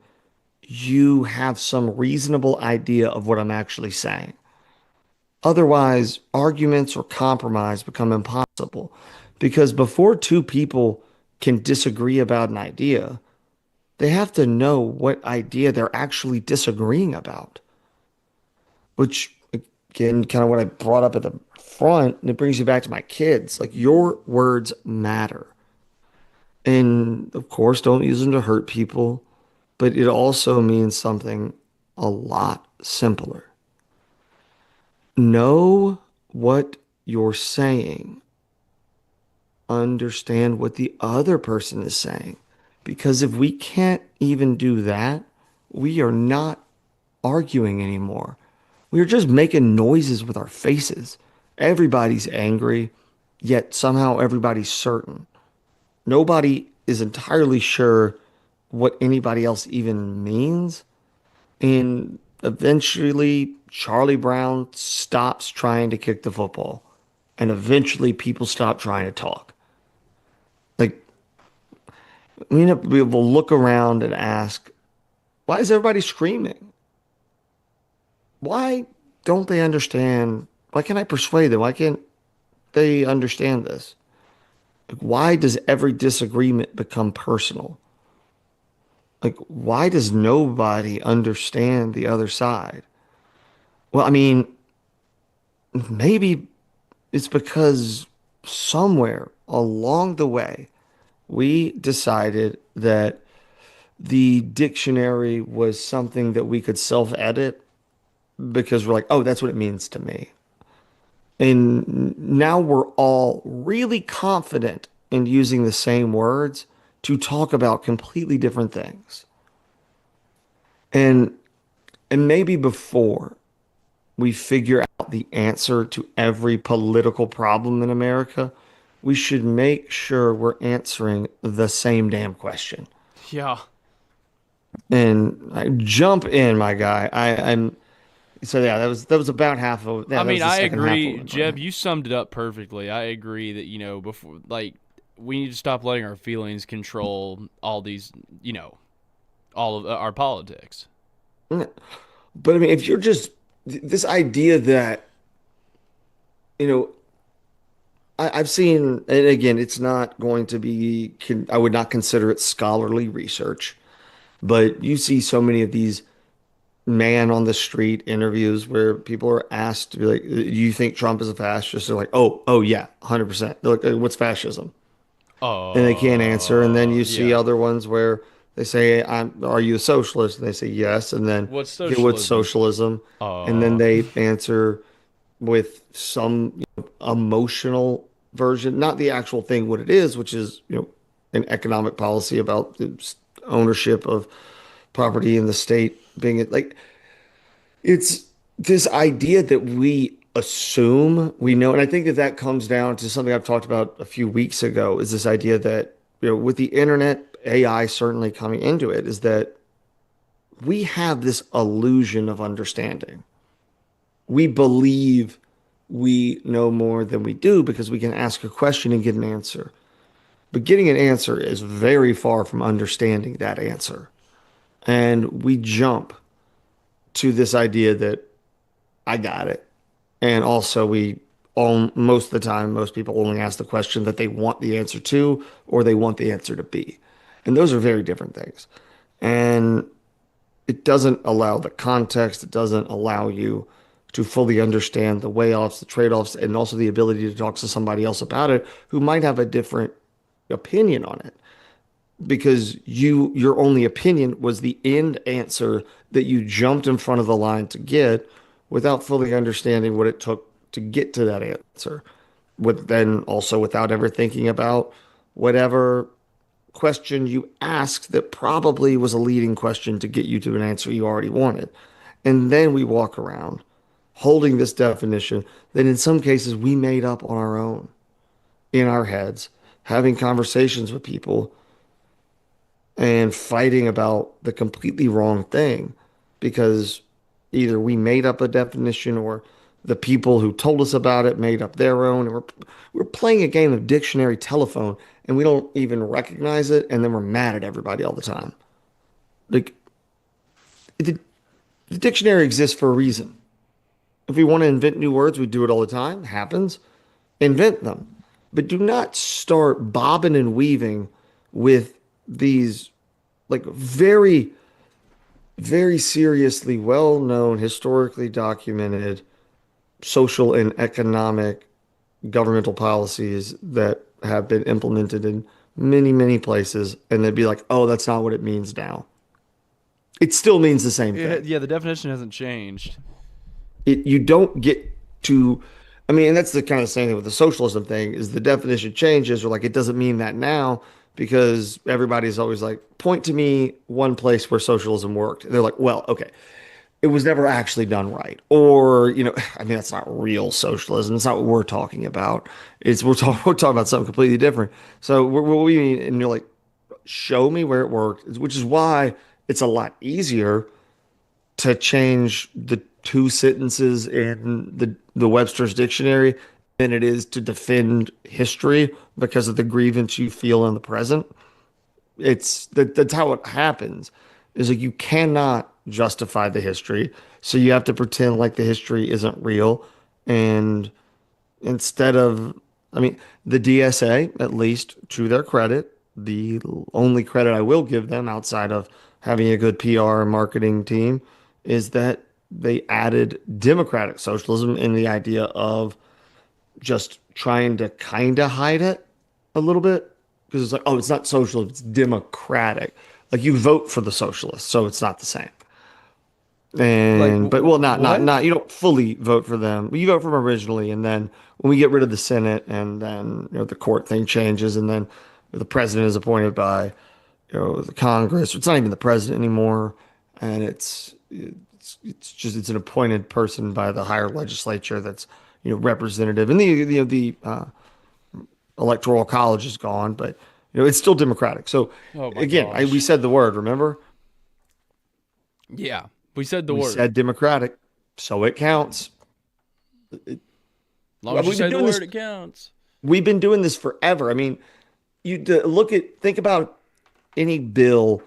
you have some reasonable idea of what I'm actually saying. Otherwise, arguments or compromise become impossible because before two people can disagree about an idea, they have to know what idea they're actually disagreeing about, which again, kind of what I brought up at the front, and it brings you back to my kids. Like your words matter. And of course, don't use them to hurt people, but it also means something a lot simpler. Know what you're saying. Understand what the other person is saying. Because if we can't even do that, we are not arguing anymore. We are just making noises with our faces. Everybody's angry, yet somehow everybody's certain. Nobody is entirely sure what anybody else even means. And eventually, Charlie Brown stops trying to kick the football. And eventually, people stop trying to talk. Like, we will look around and ask, why is everybody screaming? Why don't they understand? Why can't I persuade them? Why can't they understand this? Like, why does every disagreement become personal? Like, why does nobody understand the other side? Well, I mean, maybe it's because somewhere along the way, we decided that the dictionary was something that we could self-edit because we're like, oh, that's what it means to me. And now we're all really confident in using the same words to talk about completely different things. And maybe before we figure out the answer to every political problem in America, we should make sure we're answering the same damn question. Yeah. And I jump in, my guy. I'm so yeah, that was about half of I that mean, was the I second half of agree, it. Jeb. You summed it up perfectly. I agree that before, like, we need to stop letting our feelings control all these, all of our politics. But I mean, if you're just this idea that, you know, I've seen, and again, it's not going to be, I would not consider it scholarly research, but you see so many of these man on the street interviews where people are asked to be like, do you think Trump is a fascist? They're like, oh yeah, 100%. They're like, what's fascism? And they can't answer. And then you see Yeah. other ones where they say, are you a socialist? And they say yes. And then, What's okay, what's socialism? socialism? And then they answer with some emotional version, not the actual thing, what it is, which is, an economic policy about the ownership of property in the state being like, it's this idea that we assume we know. And I think that that comes down to something I've talked about a few weeks ago is this idea that, with the internet, AI certainly coming into it, is that we have this illusion of understanding. We believe we know more than we do because we can ask a question and get an answer. But getting an answer is very far from understanding that answer. And we jump to this idea that I got it. And also, most of the time, most people only ask the question that they want the answer to or they want the answer to be. And those are very different things. And it doesn't allow the context, it doesn't allow you to fully understand the way offs, the trade offs, and also the ability to talk to somebody else about it who might have a different opinion on it because your only opinion was the end answer that you jumped in front of the line to get without fully understanding what it took to get to that answer. Then also without ever thinking about whatever question you asked that probably was a leading question to get you to an answer you already wanted. And then we walk around holding this definition that in some cases we made up on our own in our heads, having conversations with people and fighting about the completely wrong thing because either we made up a definition or the people who told us about it made up their own. And we're playing a game of dictionary telephone and we don't even recognize it. And then we're mad at everybody all the time. Like the dictionary exists for a reason. If we want to invent new words, we do it all the time. It happens. Invent them. But do not start bobbing and weaving with these like very, very seriously well-known, historically documented social and economic governmental policies that have been implemented in many, many places, and they'd be like, oh, that's not what it means now. It still means the same thing. Yeah, the definition hasn't changed. You don't get to I mean, and that's the kind of same thing with the socialism thing is the definition changes or like it doesn't mean that now because everybody's always like, point to me one place where socialism worked. And they're like, well, okay, it was never actually done right. Or, I mean, that's not real socialism. It's not what we're talking about. We're talking about something completely different. So what we mean, and you're like, show me where it worked, which is why it's a lot easier to change the two sentences in the Webster's dictionary than it is to defend history because of the grievance you feel in the present. That's how it happens. Is like you cannot justify the history, so you have to pretend like the history isn't real, and instead of, I mean, the DSA, at least to their credit, the only credit I will give them outside of having a good PR and marketing team is that they added democratic socialism in the idea of just trying to kind of hide it a little bit because it's like, oh, it's not socialism, it's democratic. Like you vote for the socialists, so it's not the same. Like And but well, not what? you don't fully vote for them. You vote for them originally, and then when we get rid of the Senate, and then the court thing changes, and then the president is appointed by the Congress. It's not even the president anymore, and it's an appointed person by the higher legislature that's representative, and the electoral college is gone, but it's still democratic. So Oh my again, we gosh. said the word. Remember, Yeah, we said the we word. said democratic, so it counts. As long as you We've been say the doing this. word, it counts. We've been doing this forever. I mean, think about any bill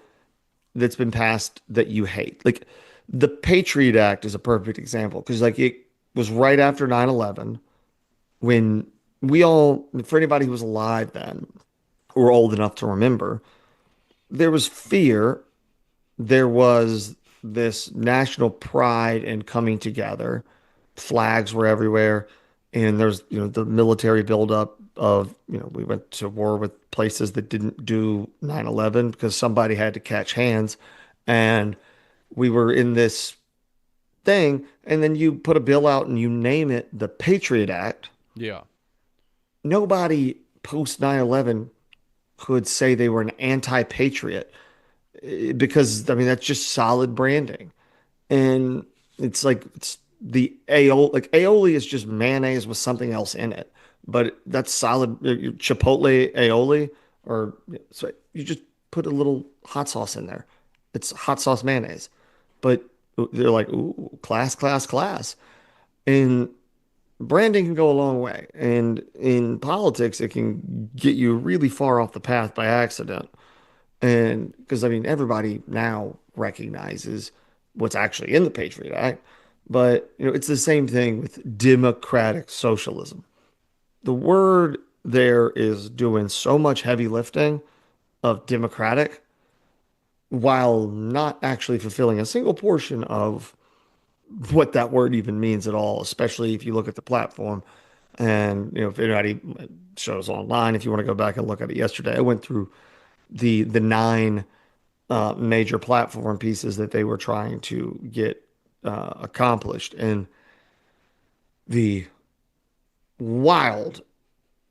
that's been passed that you hate. Like the Patriot Act is a perfect example because like it was right after 9/11 when for anybody who was alive then or old enough to remember, there was fear. There was this national pride and coming together. Flags were everywhere. And there's, the military buildup of, we went to war with places that didn't do 9/11 because somebody had to catch hands. And we were in this thing. And then you put a bill out and you name it the Patriot Act. Yeah. Nobody post 9/11 could say they were an anti-patriot because I mean that's just solid branding. And it's like it's the aioli, like aioli is just mayonnaise with something else in it, but that's solid. Chipotle aioli, or so you just put a little hot sauce in there. It's hot sauce mayonnaise, but they're like, ooh, class, class, class. And branding can go a long way, and in politics, it can get you really far off the path by accident. And because I mean, everybody now recognizes what's actually in the Patriot Act, but it's the same thing with democratic socialism. The word there is doing so much heavy lifting of democratic while not actually fulfilling a single portion of what that word even means at all, especially if you look at the platform. And if anybody shows online, if you want to go back and look at it yesterday, I went through the nine major platform pieces that they were trying to get accomplished, and the wild,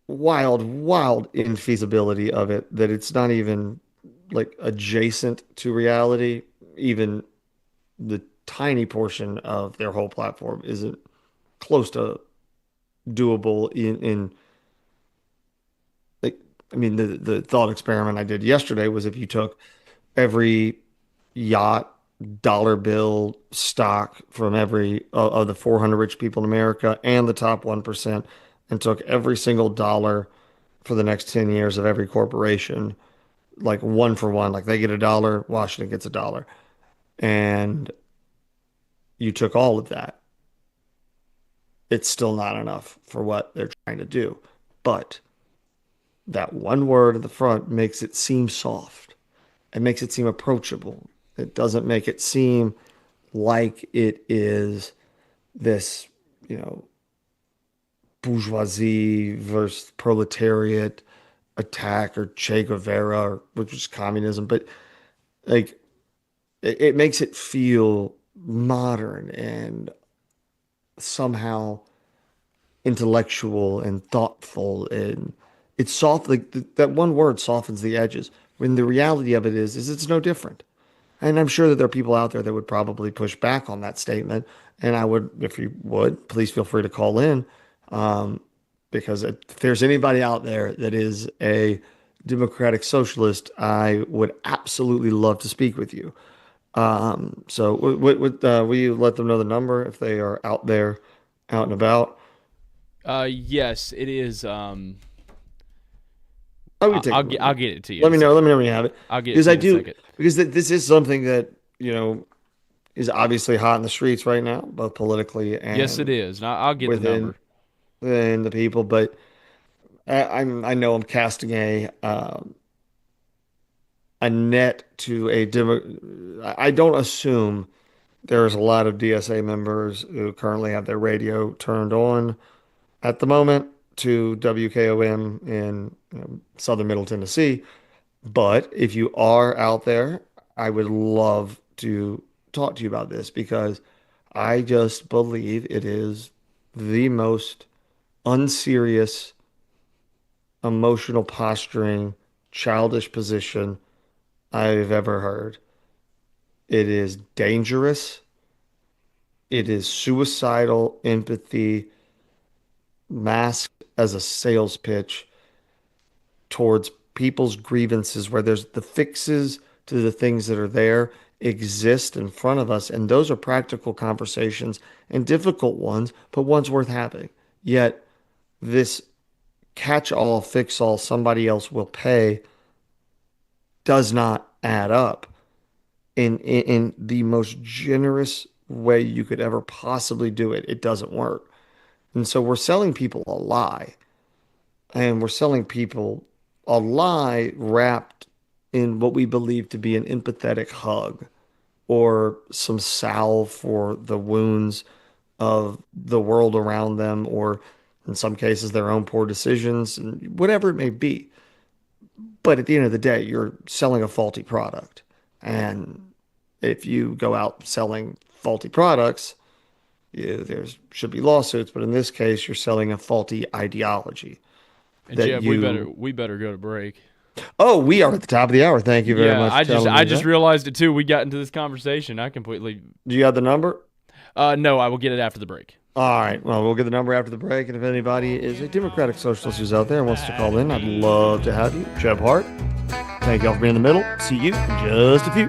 wild infeasibility of it that it's not even like adjacent to reality. Even the tiny portion of their whole platform isn't close to doable in like I mean the thought experiment I did yesterday was if you took every yacht, dollar bill, stock from every of the 400 rich people in America and the top 1% and took every single dollar for the next 10 years of every corporation, like one for one, like they get a dollar, Washington gets a dollar. And you took all of that. It's still not enough for what they're trying to do. But that one word at the front makes it seem soft. It makes it seem approachable. It doesn't make it seem like it is this, you know, bourgeoisie versus proletariat attack or Che Guevara, or which is communism, but like it makes it feel modern and somehow intellectual and thoughtful, and it's soft. Like that one word softens the edges. When the reality of it is it's no different. And I'm sure that there are people out there that would probably push back on that statement. And I would, if you would, please feel free to call in, because if there's anybody out there that is a democratic socialist, I would absolutely love to speak with you. So will you let them know the number if they are out there, out and about? Yes, it is. I'll get it to you. Let me know when you have it. I'll get it to you in a second. Because this is something that, is obviously hot in the streets right now, both politically and yes, it is. And I'll get the number. Within the people, but I know I'm casting a net to I don't assume there's a lot of DSA members who currently have their radio turned on at the moment to WKOM in southern Middle Tennessee. But if you are out there, I would love to talk to you about this, because I just believe it is the most unserious, emotional posturing, childish position I've ever heard. It is dangerous. It is suicidal empathy masked as a sales pitch towards people's grievances, where there's the fixes to the things that are there exist in front of us. And those are practical conversations and difficult ones, but ones worth having. Yet this catch-all, fix-all, somebody else will pay does not add up in the most generous way you could ever possibly do it. It doesn't work. And so we're selling people a lie. And we're selling people a lie wrapped in what we believe to be an empathetic hug or some salve for the wounds of the world around them, or in some cases their own poor decisions, and whatever it may be. But at the end of the day, you're selling a faulty product. And if you go out selling faulty products, there should be lawsuits. But in this case, you're selling a faulty ideology. And Jeb, we better go to break. Oh, we are at the top of the hour. Thank you very much. I just realized it too. We got into this conversation. I completely. Do you have the number? No, I will get it after the break. All right. Well, we'll get the number after the break. And if anybody is a Democratic Socialist who's out there and wants to call in, I'd love to have you. Jeb Hart. Thank y'all for being in the middle. See you in just a few.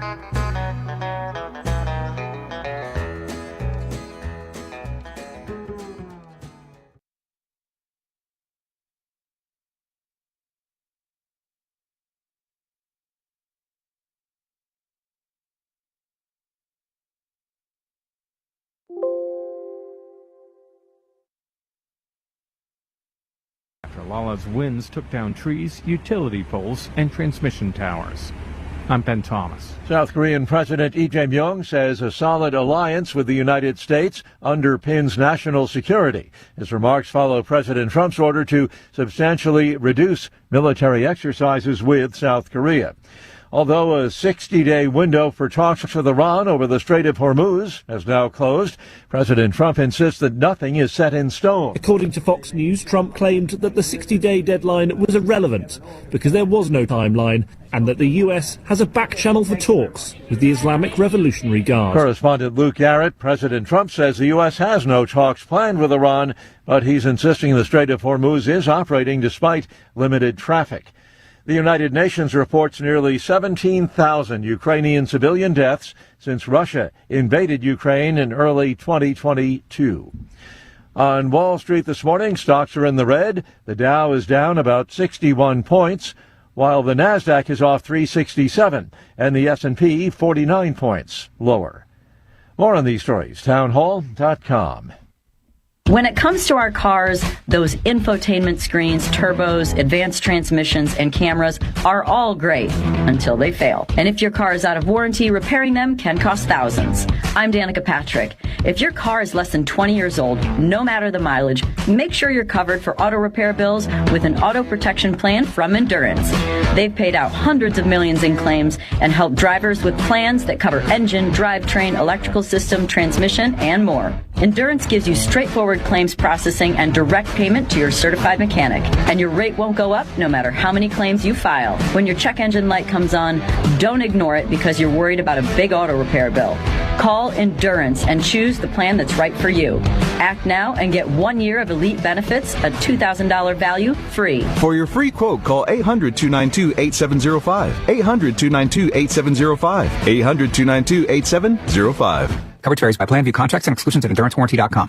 Lala's winds took down trees, utility poles, and transmission towers. I'm Ben Thomas. South Korean President Lee Jae-myung says a solid alliance with the United States underpins national security. His remarks follow President Trump's order to substantially reduce military exercises with South Korea. Although a 60-day window for talks with Iran over the Strait of Hormuz has now closed, President Trump insists that nothing is set in stone. According to Fox News, Trump claimed that the 60-day deadline was irrelevant because there was no timeline, and that the U.S. has a back channel for talks with the Islamic Revolutionary Guard. Correspondent Luke Garrett, President Trump says the U.S. has no talks planned with Iran, but he's insisting the Strait of Hormuz is operating despite limited traffic. The United Nations reports nearly 17,000 Ukrainian civilian deaths since Russia invaded Ukraine in early 2022. On Wall Street this morning, stocks are in the red. The Dow is down about 61 points, while the Nasdaq is off 367 and the S&P 49 points lower. More on these stories, townhall.com. When it comes to our cars, those infotainment screens, turbos, advanced transmissions, and cameras are all great until they fail. And if your car is out of warranty, repairing them can cost thousands. I'm Danica Patrick. If your car is less than 20 years old, no matter the mileage, make sure you're covered for auto repair bills with an auto protection plan from Endurance. They've paid out hundreds of millions in claims and helped drivers with plans that cover engine, drivetrain, electrical system, transmission, and more. Endurance gives you straightforward claims processing and direct payment to your certified mechanic. And your rate won't go up no matter how many claims you file. When your check engine light comes on, don't ignore it because you're worried about a big auto repair bill. Call Endurance and choose the plan that's right for you. Act now and get 1 year of elite benefits, a $2,000 value, free. For your free quote, call 800-292-8705. 800-292-8705. 800-292-8705. Coverage varies by plan. View contracts and exclusions at endurancewarranty.com.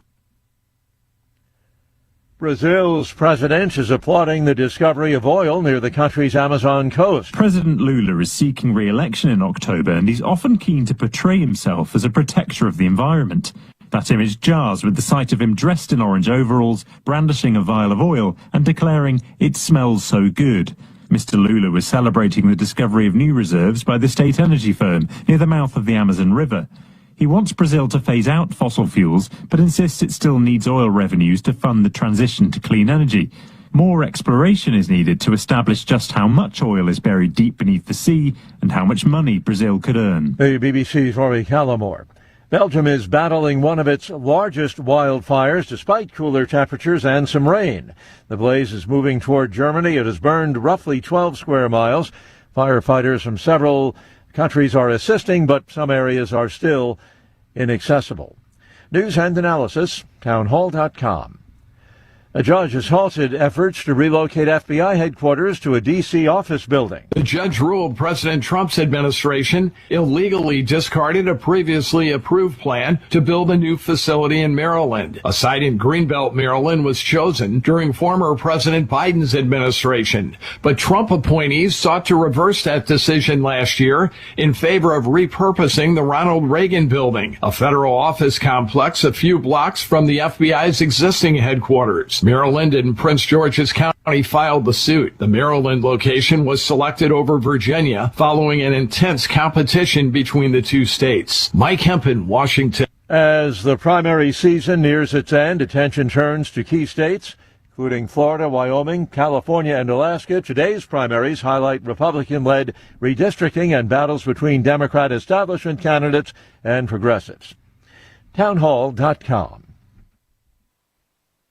Brazil's president is applauding the discovery of oil near the country's Amazon coast. President Lula is seeking re-election in October, and he's often keen to portray himself as a protector of the environment. That image jars with the sight of him dressed in orange overalls, brandishing a vial of oil and declaring, "It smells so good." Mr. Lula was celebrating the discovery of new reserves by the state energy firm near the mouth of the Amazon River. He wants Brazil to phase out fossil fuels, but insists it still needs oil revenues to fund the transition to clean energy. More exploration is needed to establish just how much oil is buried deep beneath the sea and how much money Brazil could earn. The BBC's Rory Callamore. Belgium is battling one of its largest wildfires despite cooler temperatures and some rain. The blaze is moving toward Germany. It has burned roughly 12 square miles. Firefighters from several countries are assisting, but some areas are still inaccessible. News and analysis, townhall.com. A judge has halted efforts to relocate FBI headquarters to a D.C. office building. The judge ruled President Trump's administration illegally discarded a previously approved plan to build a new facility in Maryland. A site in Greenbelt, Maryland was chosen during former President Biden's administration. But Trump appointees sought to reverse that decision last year in favor of repurposing the Ronald Reagan building, a federal office complex a few blocks from the FBI's existing headquarters. Maryland and Prince George's County filed the suit. The Maryland location was selected over Virginia following an intense competition between the two states. Mike Hempen, Washington. As the primary season nears its end, attention turns to key states, including Florida, Wyoming, California, and Alaska. Today's primaries highlight Republican-led redistricting and battles between Democrat establishment candidates and progressives. Townhall.com.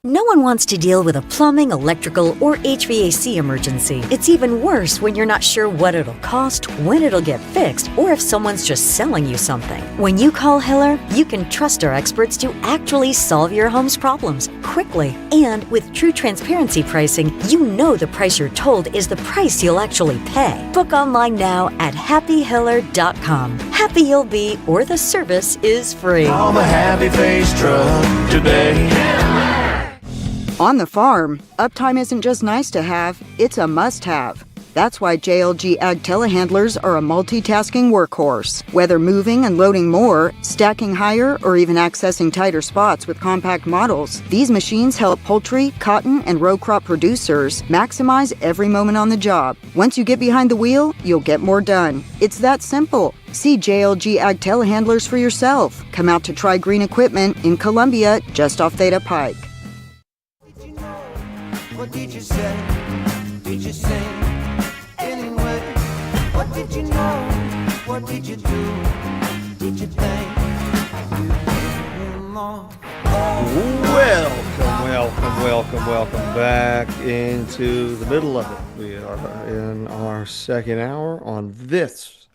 No one wants to deal with a plumbing, electrical, or HVAC emergency. It's even worse when you're not sure what it'll cost, when it'll get fixed, or if someone's just selling you something. When you call Hiller, you can trust our experts to actually solve your home's problems quickly. And with true transparency pricing, you know the price you're told is the price you'll actually pay. Book online now at happyhiller.com. Happy you'll be, or the service is free. I'm a happy-faced truck today. On the farm, uptime isn't just nice to have, it's a must-have. That's why JLG Ag telehandlers are a multitasking workhorse. Whether moving and loading more, stacking higher, or even accessing tighter spots with compact models, these machines help poultry, cotton, and row crop producers maximize every moment on the job. Once you get behind the wheel, you'll get more done. It's that simple. See JLG Ag telehandlers for yourself. Come out to try green equipment in Columbia, just off Theta Pike. What did you say? Did you sing anyway? What did you know? What did you do? Did you think? Welcome back into the middle of it. We are in our second hour on this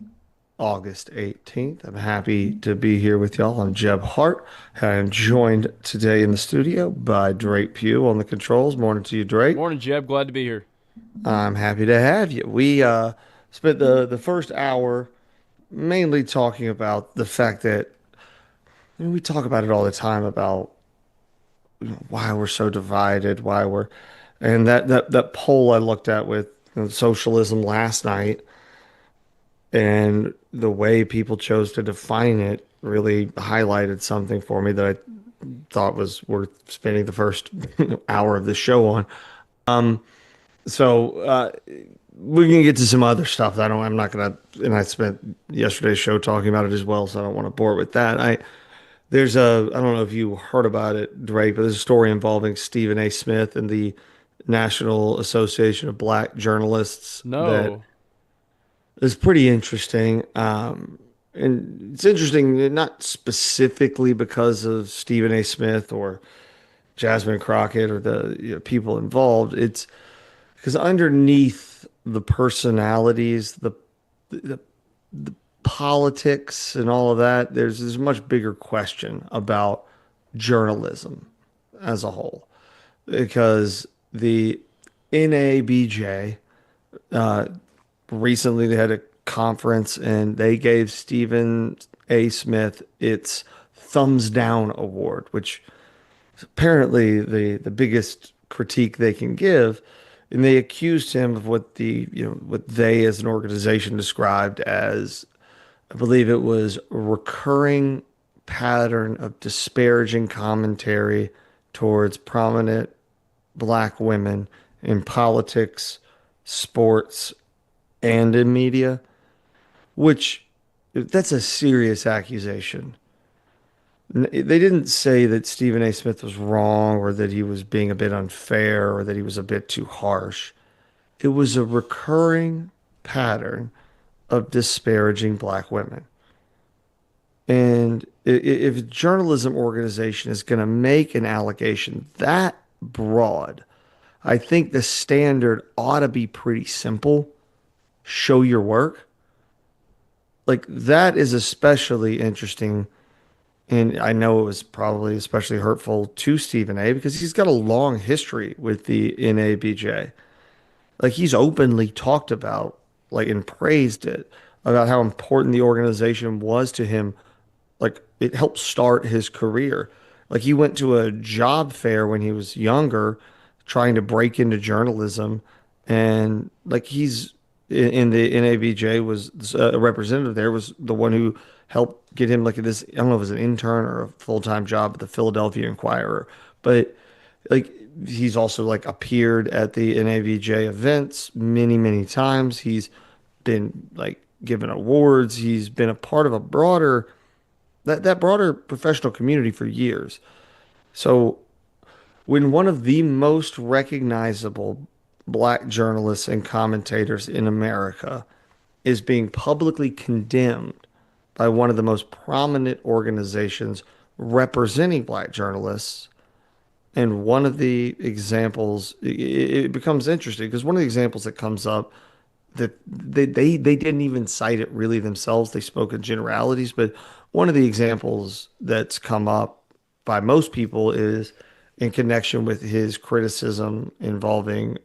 August 18th. I'm happy to be here with y'all. I'm Jeb Hart. I am joined today in the studio by Drake Pugh on the controls. Morning to you, Drake. Morning, Jeb. Glad to be here. I'm happy to have you. We spent the first hour mainly talking about the fact that we talk about it all the time about why we're so divided, and that poll I looked at with socialism last night and the way people chose to define it really highlighted something for me that I thought was worth spending the first hour of the show on. So we can get to some other stuff that I'm not gonna, and I spent yesterday's show talking about it as well, so I don't want to bore with that. I don't know if you heard about it, Drake, but there's a story involving Stephen A. Smith and the National Association of Black Journalists. No. It's pretty interesting. And it's interesting, not specifically because of Stephen A. Smith or Jasmine Crockett or the people involved. It's because underneath the personalities, the politics and all of that, there's a much bigger question about journalism as a whole. Because the NABJ, uh, recently they had a conference and they gave Stephen A. Smith its thumbs down award, which is apparently the biggest critique they can give. And they accused him of what what they as an organization described as, I believe it was a recurring pattern of disparaging commentary towards prominent black women in politics, sports, and in media, which that's a serious accusation. They didn't say that Stephen A. Smith was wrong or that he was being a bit unfair or that he was a bit too harsh. It was a recurring pattern of disparaging black women. And if a journalism organization is going to make an allegation that broad, I think the standard ought to be pretty simple. Show your work. Like that is especially interesting. And I know it was probably especially hurtful to Stephen A because he's got a long history with the NABJ. Like he's openly talked about, like, and praised it about how important the organization was to him. Like it helped start his career. Like he went to a job fair when he was younger, trying to break into journalism, and like he's in the NABJ was a representative there was the one who helped get him like this. I don't know if it was an intern or a full-time job at the Philadelphia Inquirer, but like he's also like appeared at the NABJ events many times. He's been like given awards. He's been a part of a broader that broader professional community for years. So when one of the most recognizable black journalists and commentators in America is being publicly condemned by one of the most prominent organizations representing black journalists, and one of the examples, it becomes interesting because one of the examples that comes up that they didn't even cite it really themselves. They spoke in generalities, but one of the examples that's come up by most people is in connection with his criticism involving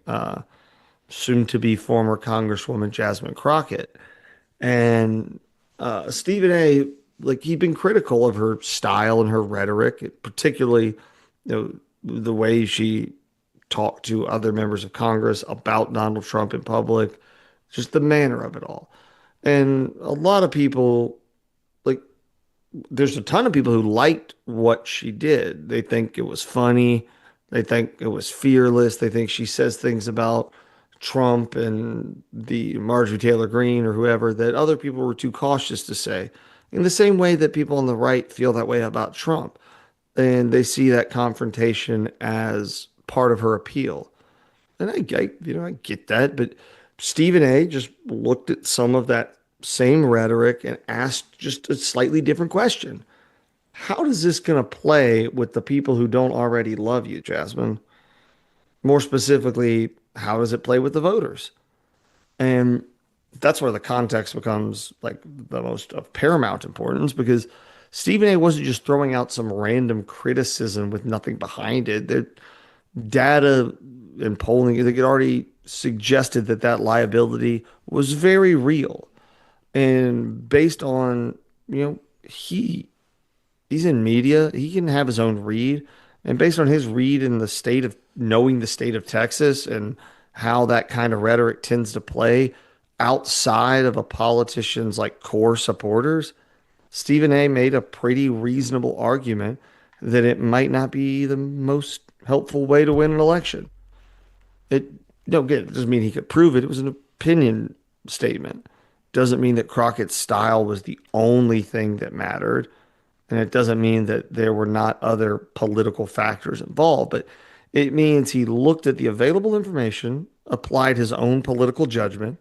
soon to be former Congresswoman Jasmine Crockett. And Stephen A., like he'd been critical of her style and her rhetoric, particularly the way she talked to other members of Congress about Donald Trump in public, just the manner of it all. And a lot of people, like, there's a ton of people who liked what she did. They think it was funny. They think it was fearless. They think she says things about Trump and the Marjorie Taylor Greene or whoever that other people were too cautious to say. In the same way that people on the right feel that way about Trump. And they see that confrontation as part of her appeal. And I get that, but Stephen A. just looked at some of that same rhetoric and asked just a slightly different question. How is this going to play with the people who don't already love you, Jasmine? More specifically, how does it play with the voters? And that's where the context becomes like the most of paramount importance because Stephen A. wasn't just throwing out some random criticism with nothing behind it. The data and polling, they had already suggested that that liability was very real. And based on, he's in media, he can have his own read. And based on his read in the state of knowing the state of Texas and how that kind of rhetoric tends to play outside of a politician's like core supporters, Stephen A. made a pretty reasonable argument that it might not be the most helpful way to win an election. It don't get it doesn't mean he could prove it. It was an opinion statement. Doesn't mean that Crockett's style was the only thing that mattered. And it doesn't mean that there were not other political factors involved, but it means he looked at the available information, applied his own political judgment,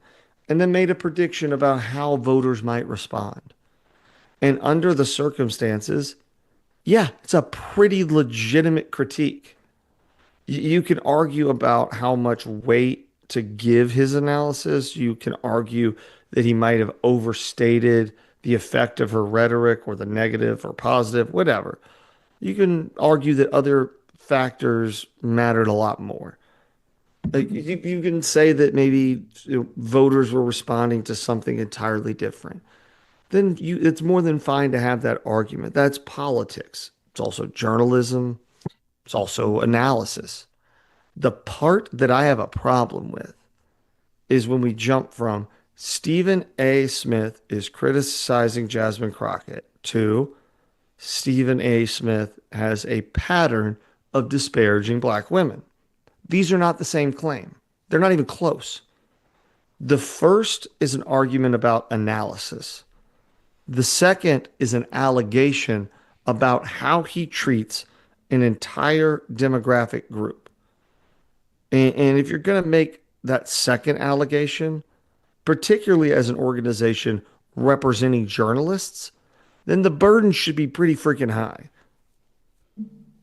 and then made a prediction about how voters might respond. And under the circumstances, yeah, it's a pretty legitimate critique. You can argue about how much weight to give his analysis. You can argue that he might have overstated the effect of her rhetoric or the negative or positive, whatever. You can argue that other factors mattered a lot more. Like you can say that maybe voters were responding to something entirely different. Then it's more than fine to have that argument. That's politics. It's also journalism. It's also analysis. The part that I have a problem with is when we jump from Stephen A. Smith is criticizing Jasmine Crockett to Stephen A. Smith has a pattern of disparaging black women. These are not the same claim. They're not even close. The first is an argument about analysis. The second is an allegation about how he treats an entire demographic group. And if you're going to make that second allegation, particularly as an organization representing journalists, then the burden should be pretty freaking high.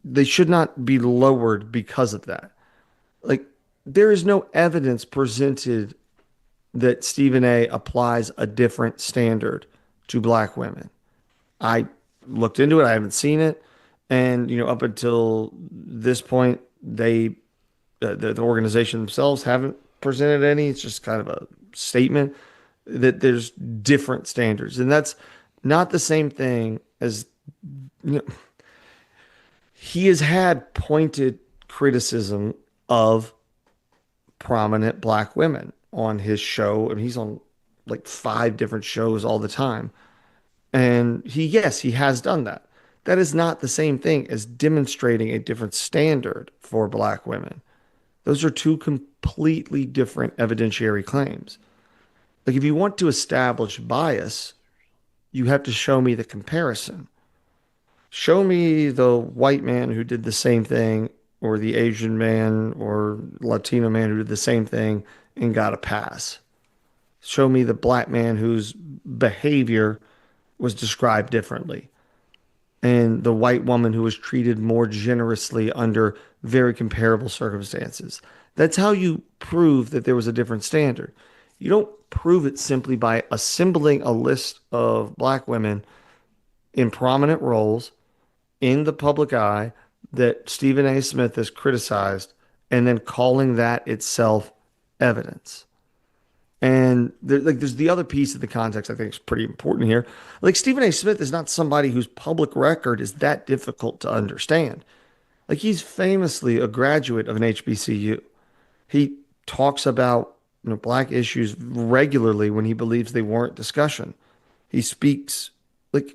They should not be lowered because of that. Like, there is no evidence presented that Stephen A. applies a different standard to black women. I looked into it. I haven't seen it. And, up until this point, the organization themselves haven't presented any. It's just kind of a statement that there's different standards. And that's not the same thing as, he has had pointed criticism of prominent black women on his show. And he's on like 5 different shows all the time. And yes, he has done that. That is not the same thing as demonstrating a different standard for black women. Those are two completely different evidentiary claims. Like, if you want to establish bias, you have to show me the comparison. Show me the white man who did the same thing, or the Asian man or Latino man who did the same thing and got a pass. Show me the black man whose behavior was described differently, and the white woman who was treated more generously under very comparable circumstances. That's how you prove that there was a different standard. You don't prove it simply by assembling a list of black women in prominent roles in the public eye that Stephen A. Smith has criticized and then calling that itself evidence. And there's the other piece of the context I think is pretty important here. Like, Stephen A. Smith is not somebody whose public record is that difficult to understand. Like, he's famously a graduate of an HBCU. He talks about black issues regularly when he believes they warrant discussion. He speaks about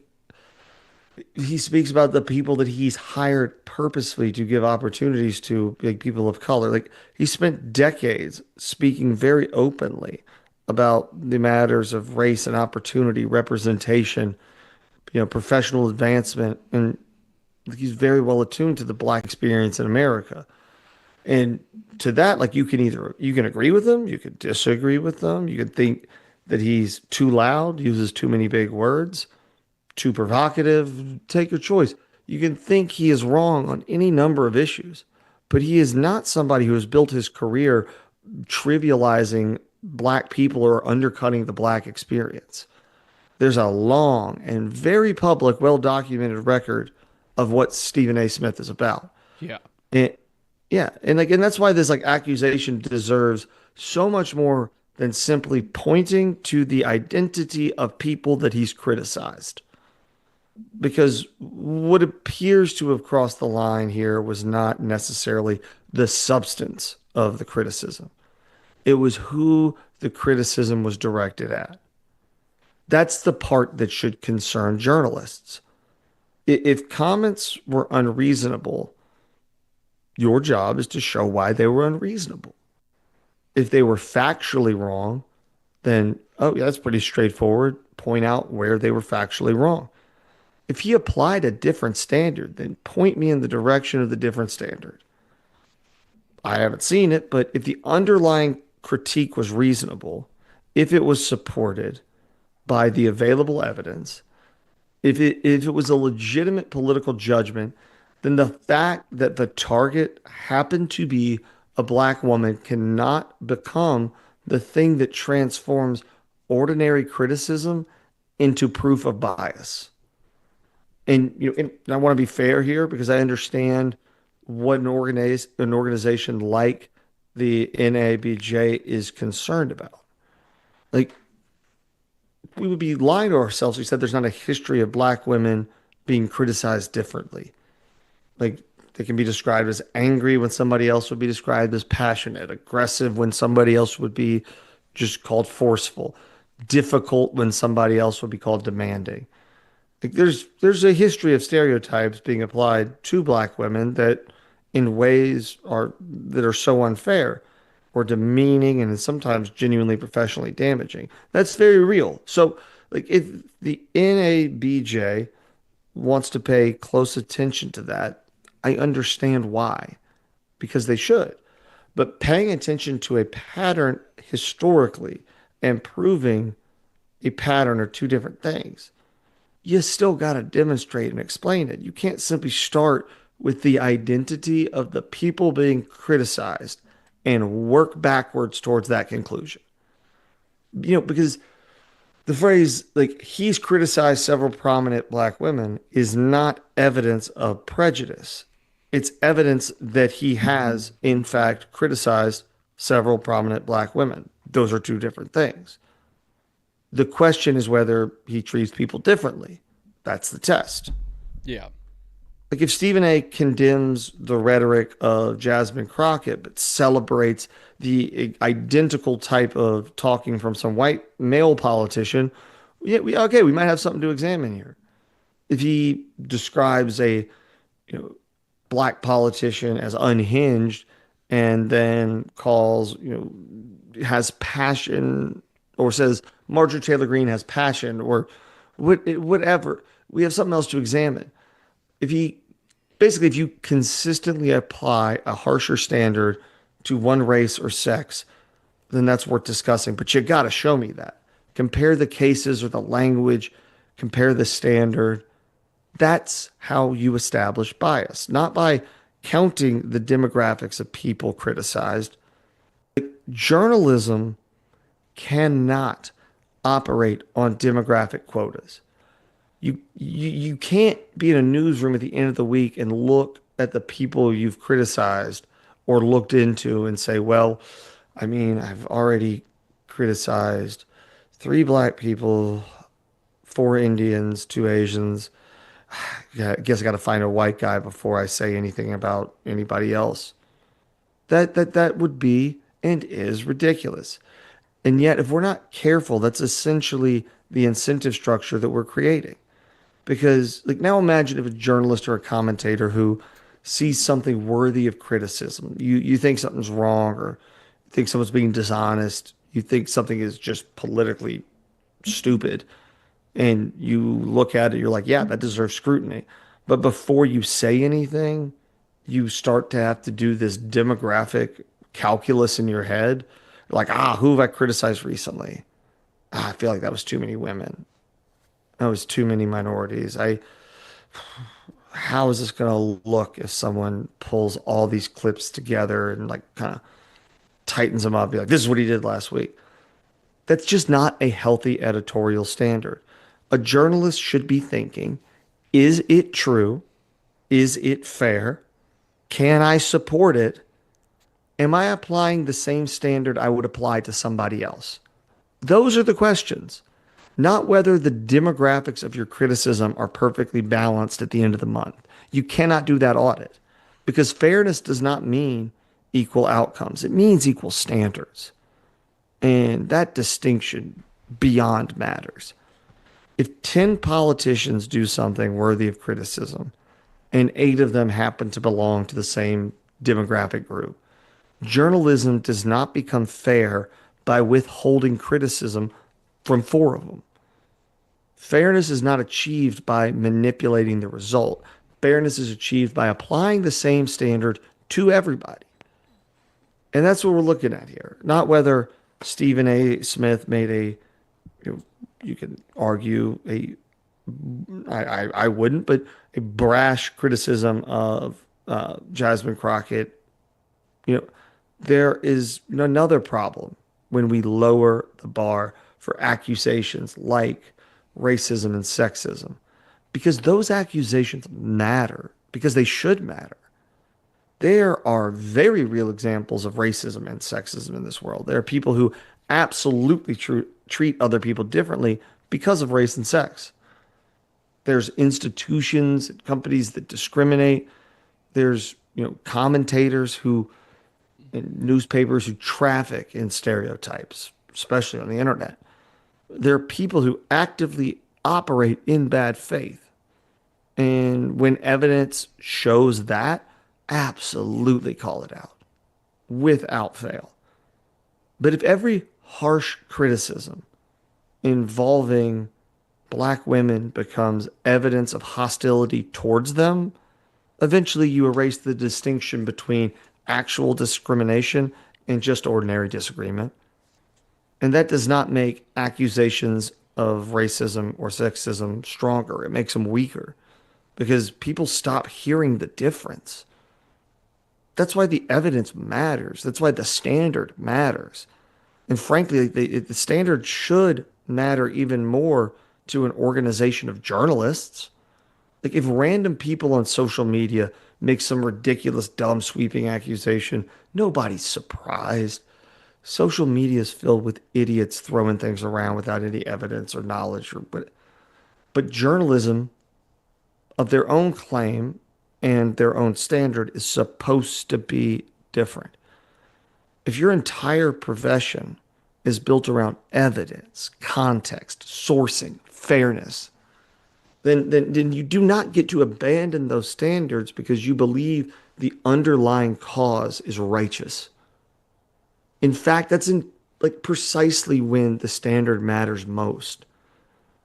the people that he's hired purposely to give opportunities to, like, people of color. Like, he spent decades speaking very openly about the matters of race and opportunity, representation, professional advancement. And he's very well attuned to the black experience in America. And to that, like, you can agree with him, you can disagree with them, you can think that he's too loud, uses too many big words, too provocative. Take your choice. You can think he is wrong on any number of issues, but he is not somebody who has built his career trivializing black people or undercutting the black experience. There's a long and very public, well-documented record of what Stephen A. Smith is about. Yeah. And that's why this accusation deserves so much more than simply pointing to the identity of people that he's criticized. Because what appears to have crossed the line here was not necessarily the substance of the criticism. It was who the criticism was directed at. That's the part that should concern journalists. If comments were unreasonable, your job is to show why they were unreasonable. If they were factually wrong, then, that's pretty straightforward. Point out where they were factually wrong. If he applied a different standard, then point me in the direction of the different standard. I haven't seen it, but if the underlying critique was reasonable, if it was supported by the available evidence, If it was a legitimate political judgment, then the fact that the target happened to be a black woman cannot become the thing that transforms ordinary criticism into proof of bias. And I want to be fair here because I understand what an organization like the NABJ is concerned about. Like, we would be lying to ourselves if we said there's not a history of black women being criticized differently. Like, they can be described as angry when somebody else would be described as passionate, aggressive when somebody else would be just called forceful, difficult when somebody else would be called demanding. Like, there's a history of stereotypes being applied to black women that in ways that are so unfair or demeaning and sometimes genuinely professionally damaging. That's very real. So, like, if the NABJ wants to pay close attention to that, I understand why, because they should. But paying attention to a pattern historically and proving a pattern are two different things. You still got to demonstrate and explain it. You can't simply start with the identity of the people being criticized and work backwards towards that conclusion. Because the phrase, like, he's criticized several prominent black women is not evidence of prejudice. It's evidence that he has, in fact, criticized several prominent black women. Those are two different things. The question is whether he treats people differently. That's the test. Yeah. Like, if Stephen A condemns the rhetoric of Jasmine Crockett, but celebrates the identical type of talking from some white male politician, yeah, we might have something to examine here. If he describes a black politician as unhinged and then calls, has passion, or says Marjorie Taylor Greene has passion, or whatever, we have something else to examine. If you consistently apply a harsher standard to one race or sex, then that's worth discussing. But you got to show me that. Compare the cases or the language, compare the standard. That's how you establish bias, not by counting the demographics of people criticized. Journalism cannot operate on demographic quotas. You can't be in a newsroom at the end of the week and look at the people you've criticized or looked into and say, well, I mean, I've already criticized 3 black people, 4 Indians, 2 Asians. Yeah, I guess I got to find a white guy before I say anything about anybody else. That would be and is ridiculous. And yet, if we're not careful, that's essentially the incentive structure that we're creating. Because, like, now imagine if a journalist or a commentator who sees something worthy of criticism, you think something's wrong, or you think someone's being dishonest, you think something is just politically stupid, and you look at it, you're like, yeah, that deserves scrutiny. But before you say anything, you start to have to do this demographic calculus in your head. Like, who have I criticized recently? I feel like that was too many women. That was too many minorities. How is this going to look if someone pulls all these clips together and, like, kind of tightens them up? Be like, this is what he did last week. That's just not a healthy editorial standard. A journalist should be thinking, is it true? Is it fair? Can I support it? Am I applying the same standard I would apply to somebody else? Those are the questions, not whether the demographics of your criticism are perfectly balanced at the end of the month. You cannot do that audit, because fairness does not mean equal outcomes. It means equal standards. And that distinction beyond matters. If 10 politicians do something worthy of criticism and 8 of them happen to belong to the same demographic group, journalism does not become fair by withholding criticism from 4 of them. Fairness is not achieved by manipulating the result. Fairness is achieved by applying the same standard to everybody. And that's what we're looking at here. Not whether Stephen A. Smith made you can argue, a I wouldn't, but a brash criticism of Jasmine Crockett, you know, there is another problem when we lower the bar for accusations like racism and sexism, because those accusations matter, because they should matter. There are very real examples of racism and sexism in this world. There are people who absolutely treat other people differently because of race and sex. There's institutions and companies that discriminate. There's, commentators who, and newspapers who traffic in stereotypes, especially on the internet. There are people who actively operate in bad faith. And when evidence shows that, absolutely call it out without fail. But if every harsh criticism involving black women becomes evidence of hostility towards them, eventually you erase the distinction between actual discrimination and just ordinary disagreement. And that does not make accusations of racism or sexism stronger. It makes them weaker because people stop hearing the difference. That's why the evidence matters. That's why the standard matters. And frankly, the standard should matter even more to an organization of journalists. Like if random people on social media make some ridiculous, dumb, sweeping accusation, nobody's surprised. Social media is filled with idiots throwing things around without any evidence or knowledge. But journalism of their own claim and their own standard is supposed to be different. If your entire profession is built around evidence, context, sourcing, fairness, then you do not get to abandon those standards because you believe the underlying cause is righteous. In fact, that's precisely when the standard matters most.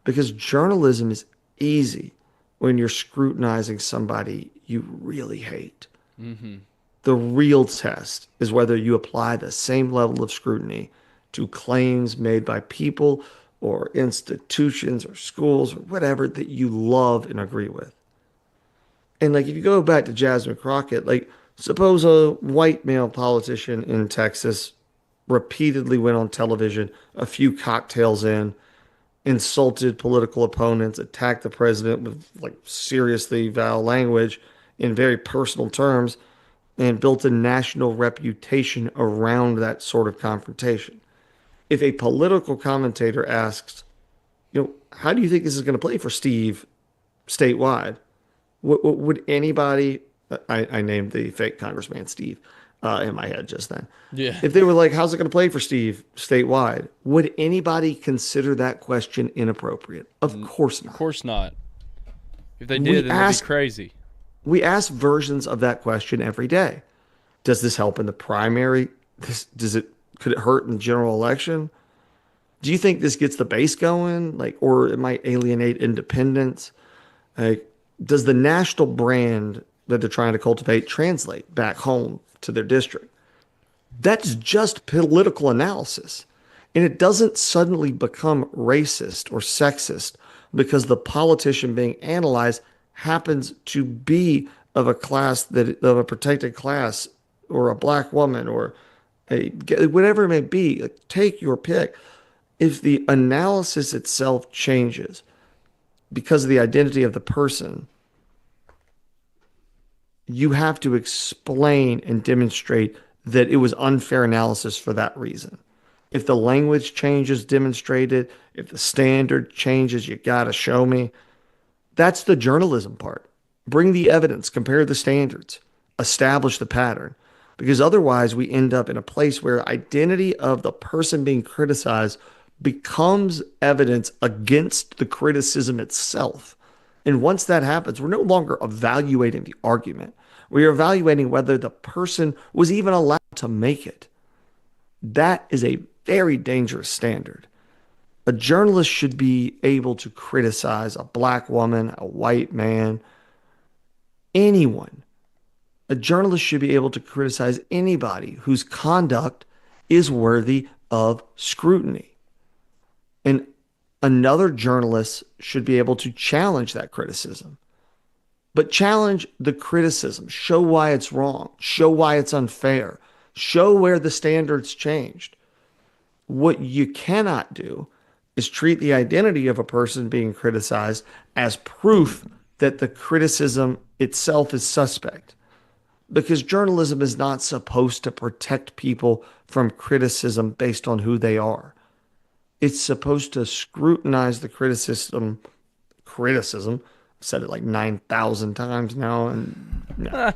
Because journalism is easy when you're scrutinizing somebody you really hate. Mm-hmm. The real test is whether you apply the same level of scrutiny to claims made by people or institutions or schools or whatever that you love and agree with. And if you go back to Jasmine Crockett, suppose a white male politician in Texas repeatedly went on television, a few cocktails in, insulted political opponents, attacked the president with seriously vile language in very personal terms, and built a national reputation around that sort of confrontation. If a political commentator asks, how do you think this is going to play for Steve statewide? Would anybody, I named the fake congressman Steve in my head just then. Yeah. If they were like, how's it going to play for Steve statewide? Would anybody consider that question inappropriate? Of course not. Of course not. If they did, then that'd be crazy. We ask versions of that question every day. Does this help in the primary? Could it hurt in the general election? Do you think this gets the base going? Or it might alienate independents? Does the national brand that they're trying to cultivate translate back home to their district? That's just political analysis. And it doesn't suddenly become racist or sexist because the politician being analyzed happens to be of a protected class, or a black woman, or whatever it may be. Take your pick. If the analysis itself changes because of the identity of the person, you have to explain and demonstrate that it was unfair analysis for that reason. If the language changes, demonstrate it. If the standard changes, you got to show me. That's the journalism part. Bring the evidence, compare the standards, establish the pattern. Because otherwise we end up in a place where identity of the person being criticized becomes evidence against the criticism itself. And once that happens, we're no longer evaluating the argument. We are evaluating whether the person was even allowed to make it. That is a very dangerous standard. A journalist should be able to criticize a black woman, a white man, anyone. A journalist should be able to criticize anybody whose conduct is worthy of scrutiny. And Another journalist should be able to challenge that criticism, but challenge the criticism, show why it's wrong, show why it's unfair, show where the standards changed. What you cannot do is treat the identity of a person being criticized as proof that the criticism itself is suspect. Because journalism is not supposed to protect people from criticism based on who they are. It's supposed to scrutinize the criticism. I've said it like 9,000 times now, and I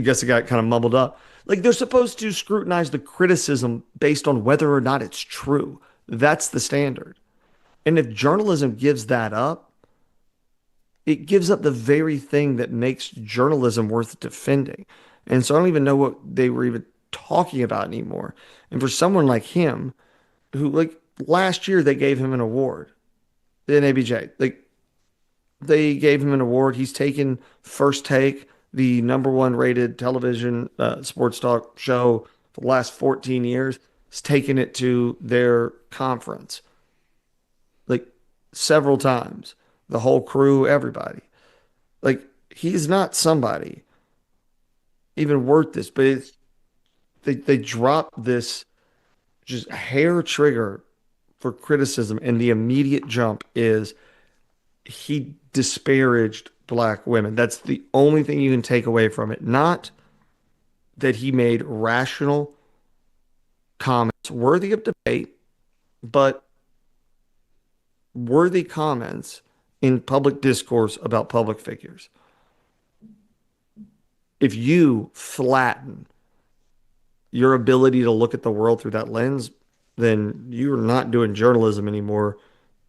guess it got kind of mumbled up. Like, they're supposed to scrutinize the criticism based on whether or not it's true. That's the standard. And if journalism gives that up, it gives up the very thing that makes journalism worth defending. And so I don't even know what they were even talking about anymore. And for someone like him, who, like, last year they gave him an award, the NABJ. Like, they gave him an award. He's taken First Take, the #1 rated television sports talk show for the last 14 years. He's taken it to their conference, like, several times. The whole crew, everybody. Like, he's not somebody even worth this, but they dropped this just hair trigger for criticism, and the immediate jump is he disparaged black women. That's the only thing you can take away from it. Not that he made rational comments worthy of debate, but worthy comments in public discourse about public figures. If you flatten your ability to look at the world through that lens, then you are not doing journalism anymore.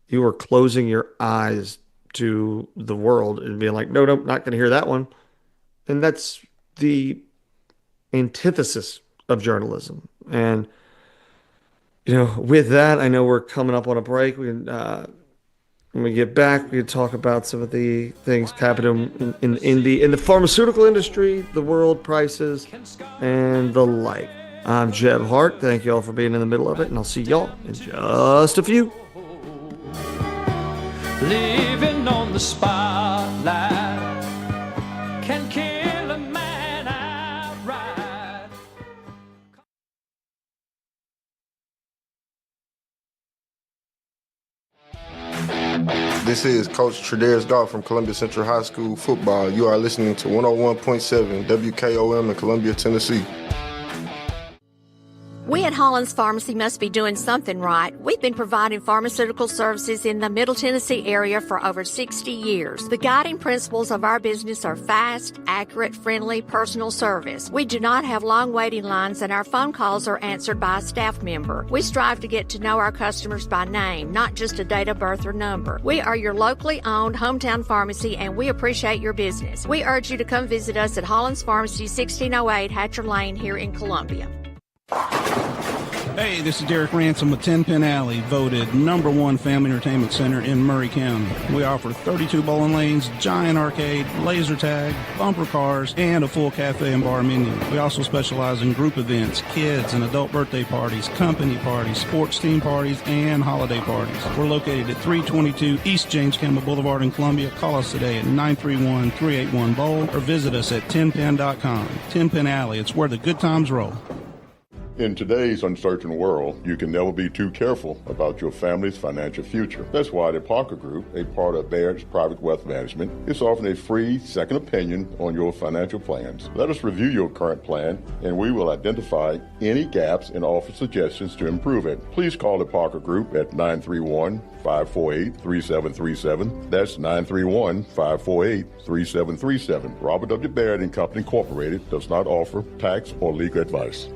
You are closing your eyes to the world and being like, no, not going to hear that one. And that's the antithesis of journalism. And, with that, I know we're coming up on a break. When we get back, we can talk about some of the things happening in the pharmaceutical industry, the world prices, and the like. I'm Jeb Hart. Thank you all for being in the middle of it, and I'll see y'all in just a few. Living on the spotlight can kill a man outright. This is Coach Tredaris Goff from Columbia Central High School football. You are listening to 101.7 WKOM in Columbia, Tennessee. We at Hollins Pharmacy must be doing something right. We've been providing pharmaceutical services in the Middle Tennessee area for over 60 years. The guiding principles of our business are fast, accurate, friendly, personal service. We do not have long waiting lines, and our phone calls are answered by a staff member. We strive to get to know our customers by name, not just a date of birth or number. We are your locally owned hometown pharmacy, and we appreciate your business. We urge you to come visit us at Hollins Pharmacy, 1608 Hatcher Lane here in Columbia. Hey, this is Derek Ransom with 10 Pin Alley, voted #1 family entertainment center in Murray County. We offer 32 bowling lanes, giant arcade, laser tag, bumper cars, and a full cafe and bar menu. We also specialize in group events, kids and adult birthday parties, company parties, sports team parties, and holiday parties. We're located at 322 East James Campbell Boulevard in Columbia. Call us today at 931-381-BOWL or visit us at 10pin.com. 10 Pin Alley, it's where the good times roll. In today's uncertain world, you can never be too careful about your family's financial future. That's why the Parker Group, a part of Baird's Private Wealth Management, is offering a free second opinion on your financial plans. Let us review your current plan, and we will identify any gaps and offer suggestions to improve it. Please call the Parker Group at 931-548-3737. That's 931-548-3737. Robert W. Baird & Company Incorporated does not offer tax or legal advice.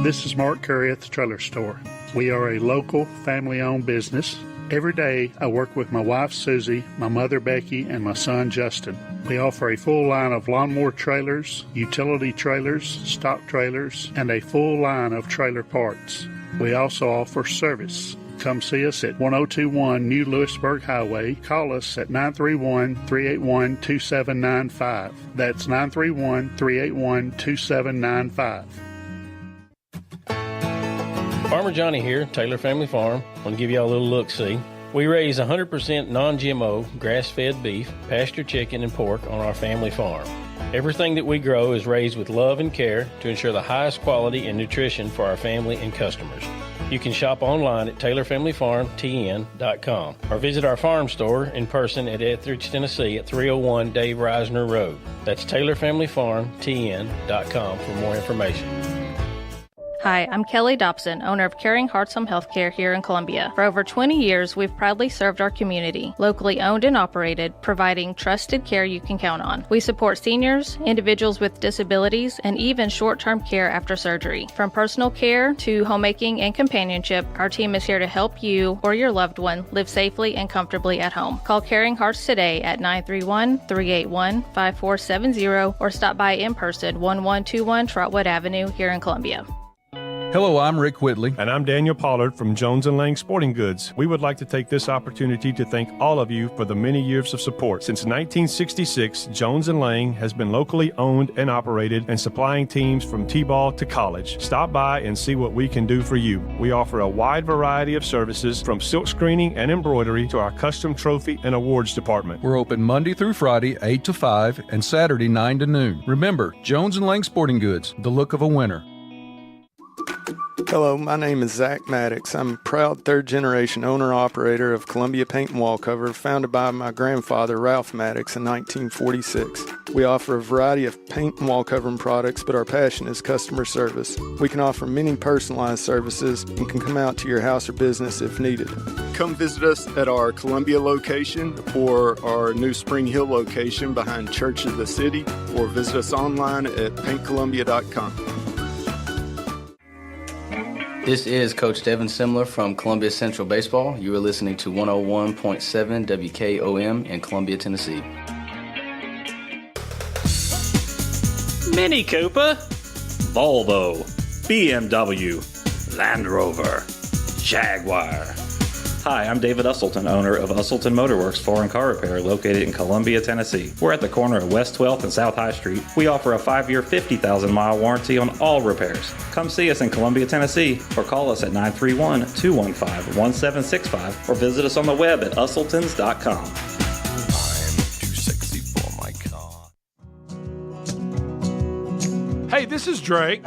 This is Mark Curry at the Trailer Store. We are a local, family-owned business. Every day, I work with my wife, Susie, my mother, Becky, and my son, Justin. We offer a full line of lawnmower trailers, utility trailers, stock trailers, and a full line of trailer parts. We also offer service. Come see us at 1021 New Lewisburg Highway. Call us at 931-381-2795. That's 931-381-2795. Farmer Johnny here, Taylor Family Farm. Want to give y'all a little look-see. We raise 100% non-GMO, grass-fed beef, pasture chicken, and pork on our family farm. Everything that we grow is raised with love and care to ensure the highest quality and nutrition for our family and customers. You can shop online at TaylorFamilyFarmTN.com or visit our farm store in person at Etheridge, Tennessee at 301 Dave Reisner Road. That's TaylorFamilyFarmTN.com for more information. Hi, I'm Kelly Dobson, owner of Caring Hearts Home Healthcare here in Columbia. For over 20 years, we've proudly served our community, locally owned and operated, providing trusted care you can count on. We support seniors, individuals with disabilities, and even short-term care after surgery. From personal care to homemaking and companionship, our team is here to help you or your loved one live safely and comfortably at home. Call Caring Hearts today at 931-381-5470 or stop by in person, 1121 Trotwood Avenue here in Columbia. Hello, I'm Rick Whitley. And I'm Daniel Pollard from Jones & Lang Sporting Goods. We would like to take this opportunity to thank all of you for the many years of support. Since 1966, Jones & Lang has been locally owned and operated and supplying teams from T-ball to college. Stop by and see what we can do for you. We offer a wide variety of services from silk screening and embroidery to our custom trophy and awards department. We're open Monday through Friday, 8 to 5, and Saturday, 9 to noon. Remember, Jones & Lang Sporting Goods, the look of a winner. Hello, my name is Zach Maddox. I'm a proud third-generation owner-operator of Columbia Paint and Wallcover, founded by my grandfather, Ralph Maddox, in 1946. We offer a variety of paint and wallcovering products, but our passion is customer service. We can offer many personalized services and can come out to your house or business if needed. Come visit us at our Columbia location or our new Spring Hill location behind Church of the City, or visit us online at paintcolumbia.com. This is Coach Devin Simler from Columbia Central Baseball. You are listening to 101.7 WKOM in Columbia, Tennessee. Mini Cooper, Volvo, BMW, Land Rover, Jaguar. Hi, I'm David Usselton, owner of Usselton Motorworks Foreign Car Repair located in Columbia, Tennessee. We're at the corner of West 12th and South High Street. We offer a 5-year, 50,000-mile warranty on all repairs. Come see us in Columbia, Tennessee, or call us at 931-215-1765 or visit us on the web at usseltons.com. Hey, this is Drake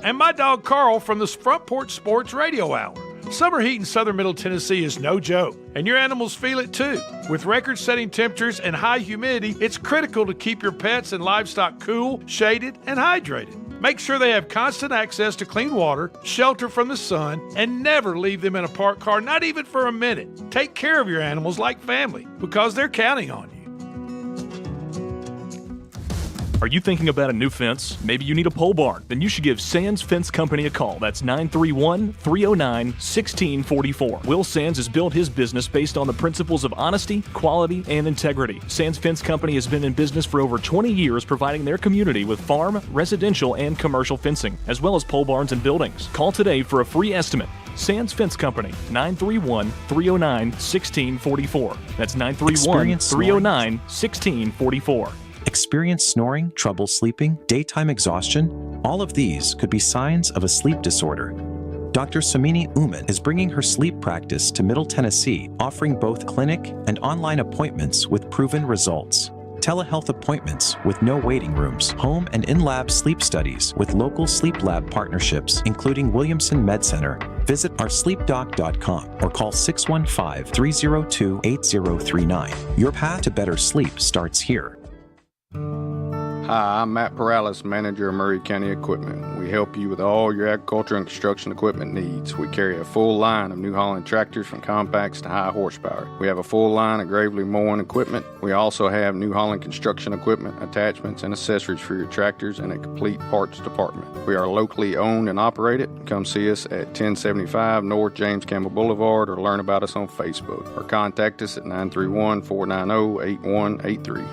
and my dog Carl from the Front Porch Sports Radio Hour. Summer heat in southern Middle Tennessee is no joke, and your animals feel it too. With record-setting temperatures and high humidity, it's critical to keep your pets and livestock cool, shaded, and hydrated. Make sure they have constant access to clean water, shelter from the sun, and never leave them in a parked car, not even for a minute. Take care of your animals like family, because they're counting on you. Are you thinking about a new fence? Maybe you need a pole barn? Then you should give Sands Fence Company a call. That's 931-309-1644. Will Sands has built his business based on the principles of honesty, quality, and integrity. Sands Fence Company has been in business for over 20 years, providing their community with farm, residential, and commercial fencing, as well as pole barns and buildings. Call today for a free estimate. Sands Fence Company, 931-309-1644. That's 931-309-1644. Experience snoring, trouble sleeping, daytime exhaustion? All of these could be signs of a sleep disorder. Dr. Samini Uman is bringing her sleep practice to Middle Tennessee, offering both clinic and online appointments with proven results. Telehealth appointments with no waiting rooms, home and in-lab sleep studies with local sleep lab partnerships, including Williamson Med Center. Visit oursleepdoc.com or call 615-302-8039. Your path to better sleep starts here. Hi, I'm Matt Perales, manager of Murray County Equipment. We help you with all your agriculture and construction equipment needs. We carry a full line of New Holland tractors from compacts to high horsepower. We have a full line of Gravely mowing equipment. We also have New Holland construction equipment, attachments, and accessories for your tractors and a complete parts department. We are locally owned and operated. Come see us at 1075 North James Campbell Boulevard or learn about us on Facebook or contact us at 931-490-8183.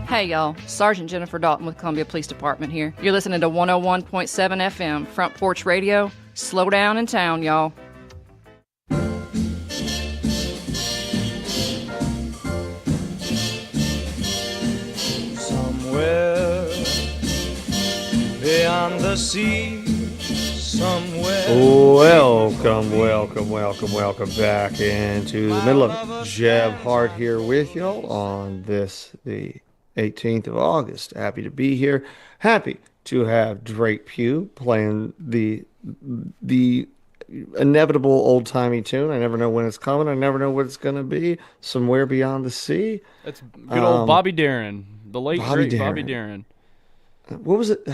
Hey y'all, Sergeant Jennifer Dalton with Columbia Police Department here. You're listening to 101.7 FM, Front Porch Radio. Slow down in town, y'all. Somewhere beyond the sea, Welcome back into the middle of it. Jeb Hart here with y'all on this, the 18th of August. Happy to be here. Happy to have Drake Pugh playing the inevitable old-timey tune. I never know when it's coming. I never know what it's going to be. Somewhere Beyond the Sea. That's good old Bobby Darin, the late great Bobby Darin. What was it?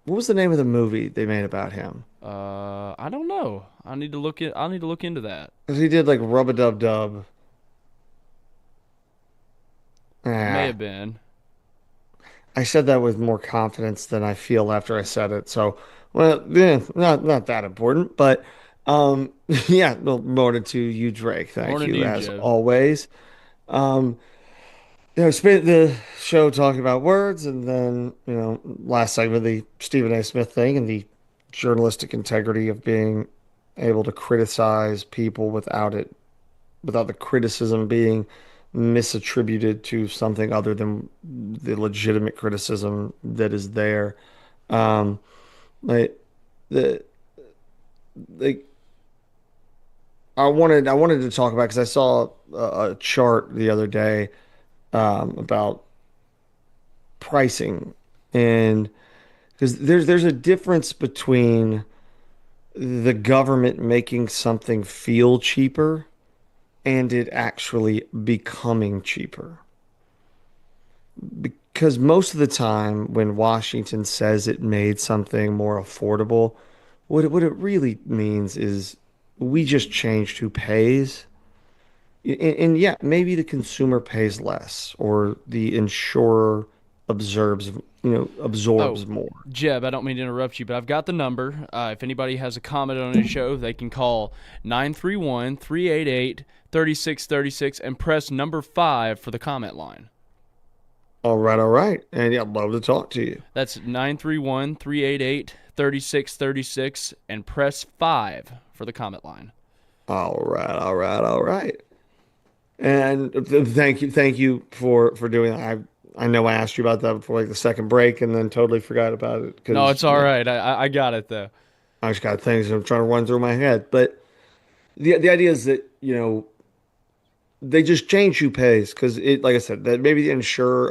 What was the name of the movie they made about him? I don't know. I need to look into that. Because he did like Rub-a-Dub-Dub. May have been. I said that with more confidence than I feel after I said it. So, well, yeah, not that important. But yeah, no, morning to you, Drake. Thank you, as always. Spent the show talking about words, and then, last segment, the Stephen A. Smith thing and the journalistic integrity of being able to criticize people without the criticism being misattributed to something other than the legitimate criticism that is there. Like the like I wanted to talk about, because I saw a chart the other day about pricing, and because there's a difference between the government making something feel cheaper and it actually becoming cheaper. Because most of the time when Washington says it made something more affordable, what it really means is we just changed who pays. And yeah, maybe the consumer pays less, or the insurer absorbs more. Jeb, I don't mean to interrupt you, but I've got the number. If anybody has a comment on the show, they can call 931-388-3636 and press number 5 for the comment line. All right. And yeah, I'd love to talk to you. That's 931-388-3636 and press 5 for the comment line. All right. And thank you for doing that. I know I asked you about that before, like the second break, and then totally forgot about it. No, it's all right. I got it though. I just got things I'm trying to run through my head. But the idea is that, they just change who pays, because like I said, that maybe the insurer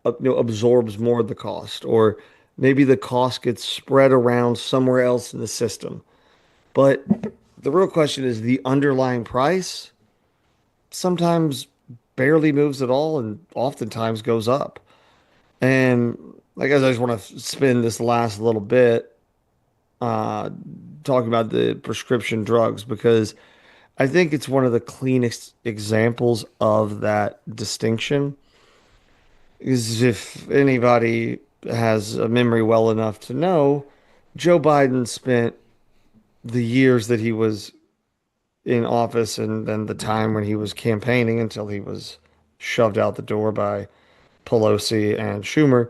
absorbs more of the cost, or maybe the cost gets spread around somewhere else in the system. But the real question is, the underlying price sometimes barely moves at all, and oftentimes goes up. And I guess I just want to spend this last little bit talking about the prescription drugs, because I think it's one of the cleanest examples of that distinction. Is, if anybody has a memory well enough to know, Joe Biden spent the years that he was in office, and then the time when he was campaigning until he was shoved out the door by Pelosi and Schumer,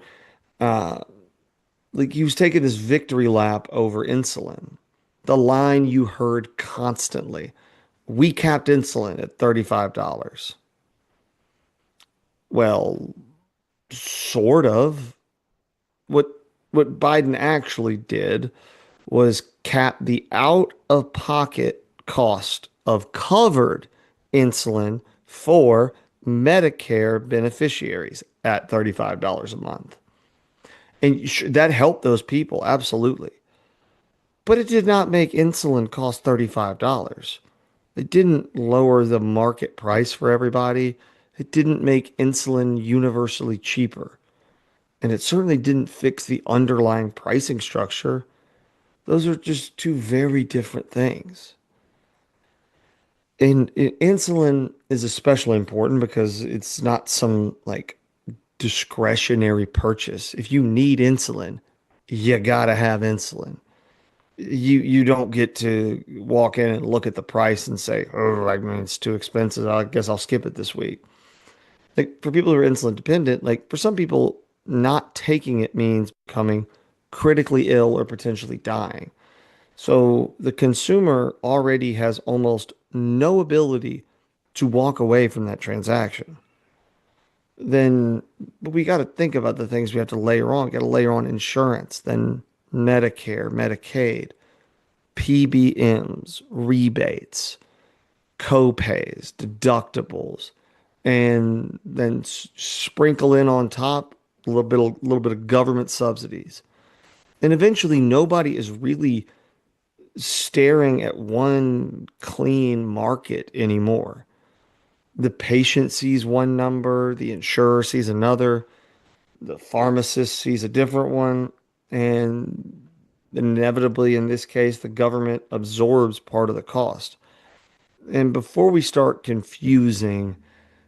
like he was taking this victory lap over insulin. The line you heard constantly: we capped insulin at $35. Well, sort of. What Biden actually did was cap the out-of-pocket cost of covered insulin for Medicare beneficiaries at $35 a month. And that helped those people, absolutely. But it did not make insulin cost $35. It didn't lower the market price for everybody. It didn't make insulin universally cheaper. And it certainly didn't fix the underlying pricing structure. Those are just two very different things. And insulin is especially important because it's not some like discretionary purchase. If you need insulin, you gotta have insulin. You don't get to walk in and look at the price and say, "Oh, I mean, it's too expensive. I guess I'll skip it this week." Like, for people who are insulin dependent, like for some people, not taking it means becoming critically ill or potentially dying. So the consumer already has almost no ability to walk away from that transaction. Then we got to think about the things we have to layer on. Got to layer on insurance, then Medicare, Medicaid, PBMs, rebates, co-pays, deductibles, and then sprinkle in on top a little bit of government subsidies. And eventually nobody is really staring at one clean market anymore. The patient sees one number, the insurer sees another, the pharmacist sees a different one, and inevitably, in this case, the government absorbs part of the cost. And before we start confusing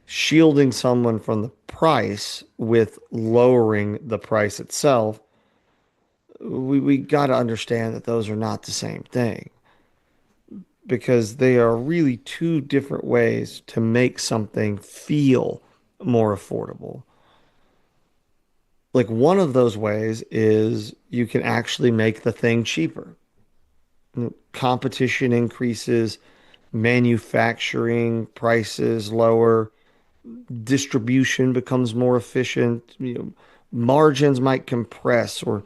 shielding someone from the price with lowering the price itself, we got to understand that those are not the same thing because they are really two different ways to make something feel more affordable. Like one of those ways is you can actually make the thing cheaper. Competition increases, manufacturing prices lower, distribution becomes more efficient, margins might compress, or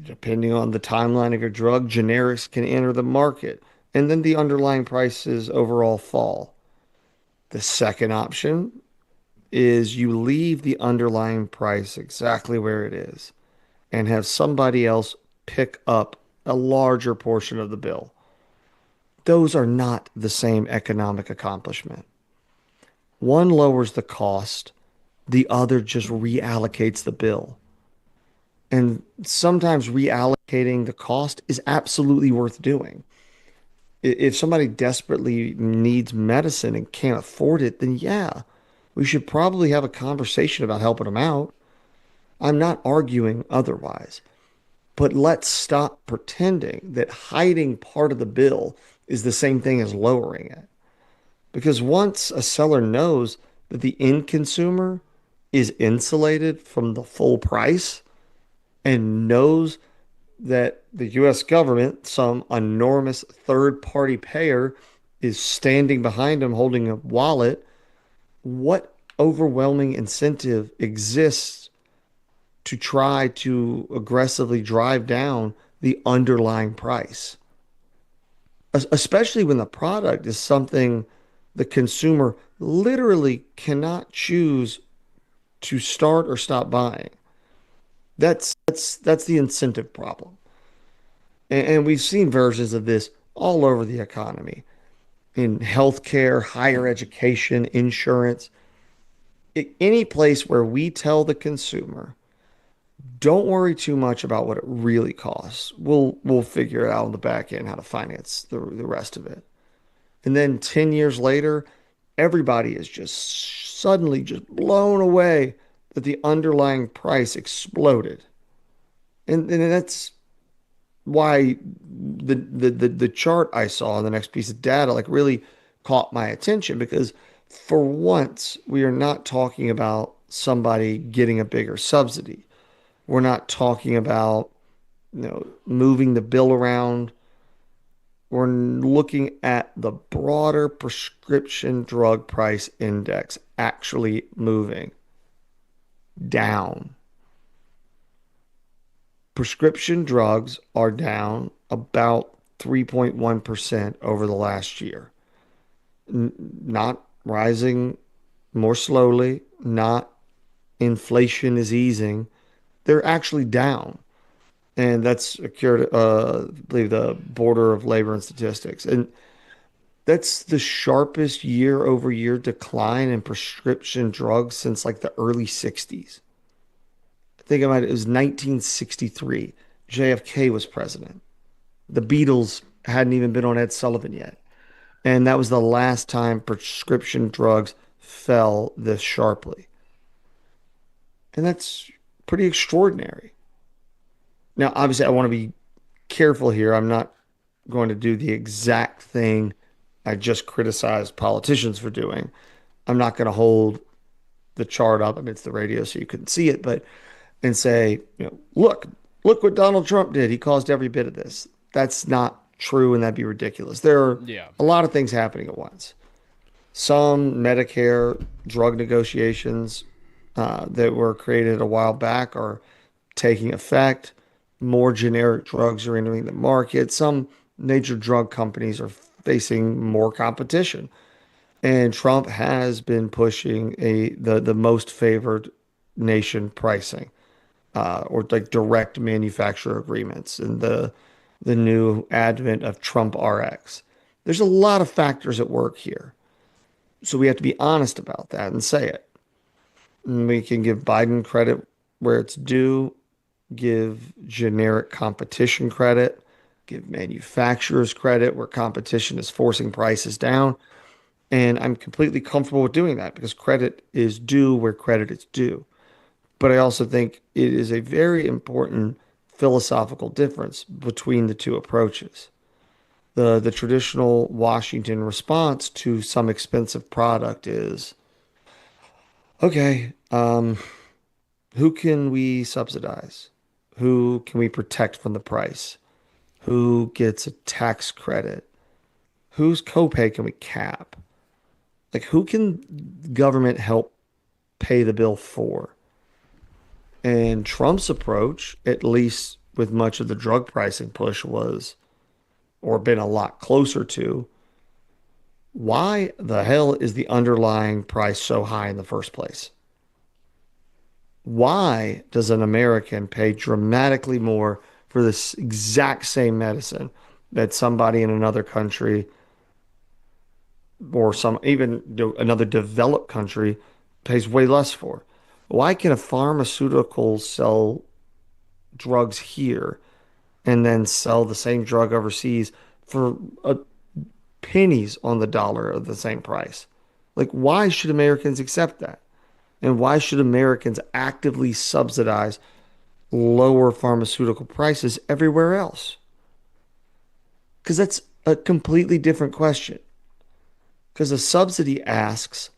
depending on the timeline of your drug, generics can enter the market, and then the underlying prices overall fall. The second option is you leave the underlying price exactly where it is and have somebody else pick up a larger portion of the bill. Those are not the same economic accomplishment. One lowers the cost, the other just reallocates the bill. And sometimes reallocating the cost is absolutely worth doing. If somebody desperately needs medicine and can't afford it, then yeah, we should probably have a conversation about helping them out. I'm not arguing otherwise, but let's stop pretending that hiding part of the bill is the same thing as lowering it. Because once a seller knows that the end consumer is insulated from the full price and knows that the US government, some enormous third-party payer, is standing behind them holding a wallet, what overwhelming incentive exists to try to aggressively drive down the underlying price? Especially when the product is something the consumer literally cannot choose to start or stop buying. That's the incentive problem. And we've seen versions of this all over the economy, in healthcare, higher education, insurance, any place where we tell the consumer, don't worry too much about what it really costs. We'll figure it out on the back end how to finance the rest of it. And then 10 years later, everybody is just suddenly just blown away that the underlying price exploded. And that's why the chart I saw in the next piece of data like really caught my attention, because for once we are not talking about somebody getting a bigger subsidy. We're not talking about moving the bill around. We're looking at the broader prescription drug price index actually moving down. Prescription drugs are down about 3.1% over the last year. Not rising more slowly, not inflation is easing. They're actually down. And that's according to, I believe, the Border of Labor and Statistics. And that's the sharpest year-over-year decline in prescription drugs since like the early 60s. I think it was 1963. JFK was president. The Beatles hadn't even been on Ed Sullivan yet. And that was the last time prescription drugs fell this sharply. And that's pretty extraordinary. Now, obviously, I want to be careful here. I'm not going to do the exact thing I just criticized politicians for doing. I'm not going to hold the chart up. I mean, it's the radio, so you couldn't see it, but and say, look what Donald Trump did. He caused every bit of this. That's not true, and that'd be ridiculous. There are a lot of things happening at once. Some Medicare drug negotiations that were created a while back are taking effect. more generic drugs are entering the market. Some major drug companies are facing more competition. And Trump has been pushing the most favored nation pricing, or like direct manufacturer agreements, and the new advent of Trump RX. There's a lot of factors at work here. So we have to be honest about that and say it. And we can give Biden credit where it's due, give generic competition credit, give manufacturers credit where competition is forcing prices down. And I'm completely comfortable with doing that because credit is due where credit is due. But I also think it is a very important philosophical difference between the two approaches. The traditional Washington response to some expensive product is, okay, who can we subsidize? Who can we protect from the price? Who gets a tax credit? Whose copay can we cap? Like, who can government help pay the bill for? And Trump's approach, at least with much of the drug pricing push, was, or been a lot closer to, why the hell is the underlying price so high in the first place? Why does an American pay dramatically more for this exact same medicine that somebody in another country, or some even another developed country, pays way less for? Why can a pharmaceutical sell drugs here and then sell the same drug overseas for pennies on the dollar of the same price? Like, why should Americans accept that? And why should Americans actively subsidize lower pharmaceutical prices everywhere else? Because that's a completely different question. Because a subsidy asks,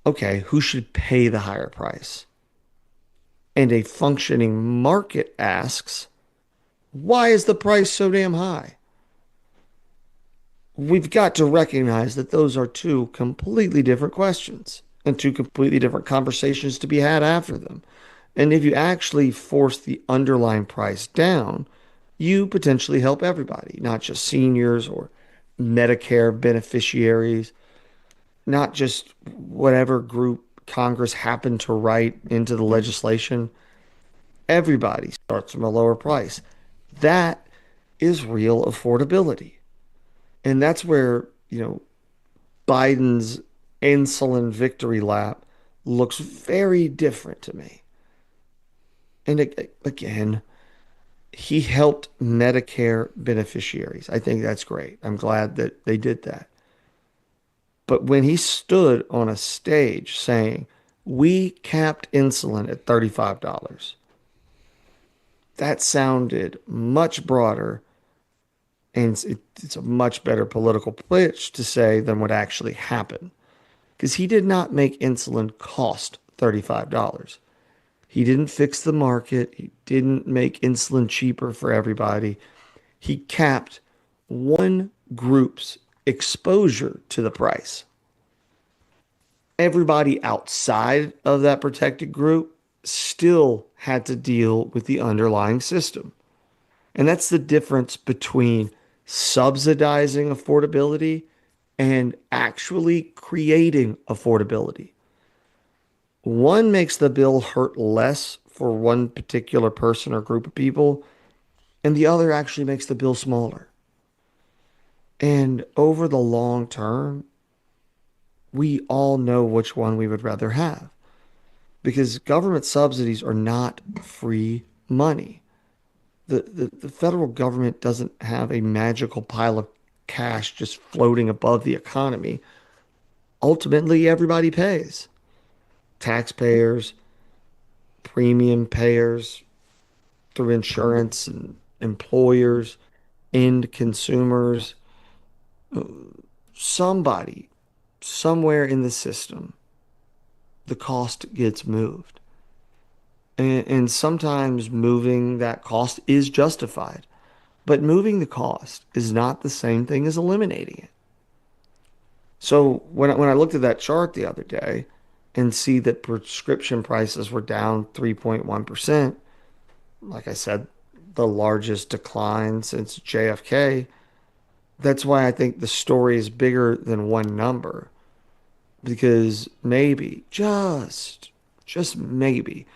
okay, who should pay the higher price? And a functioning market asks, why is the price so damn high? We've got to recognize that those are two completely different questions and two completely different conversations to be had after them. And if you actually force the underlying price down, you potentially help everybody, not just seniors or Medicare beneficiaries, not just whatever group Congress happened to write into the legislation. Everybody starts from a lower price. That is real affordability. And that's where, Biden's insulin victory lap looks very different to me. And again, he helped Medicare beneficiaries. I think that's great. I'm glad that they did that. But when he stood on a stage saying, we capped insulin at $35, that sounded much broader, and it's a much better political pitch to say than what actually happened. Because he did not make insulin cost $35. He didn't fix the market. He didn't make insulin cheaper for everybody. He capped one group's exposure to the price. Everybody outside of that protected group still had to deal with the underlying system. And that's the difference between subsidizing affordability and actually creating affordability. One makes the bill hurt less for one particular person or group of people, and the other actually makes the bill smaller. And over the long term, we all know which one we would rather have, because government subsidies are not free money. The federal government doesn't have a magical pile of cash just floating above the economy. Ultimately, everybody pays. Taxpayers, premium payers through insurance, and employers, end consumers. Somebody, somewhere in the system, the cost gets moved. And sometimes moving that cost is justified. But moving the cost is not the same thing as eliminating it. So when I looked at that chart the other day and see that prescription prices were down 3.1%, like I said, the largest decline since JFK. That's why I think the story is bigger than one number because maybe, just maybe,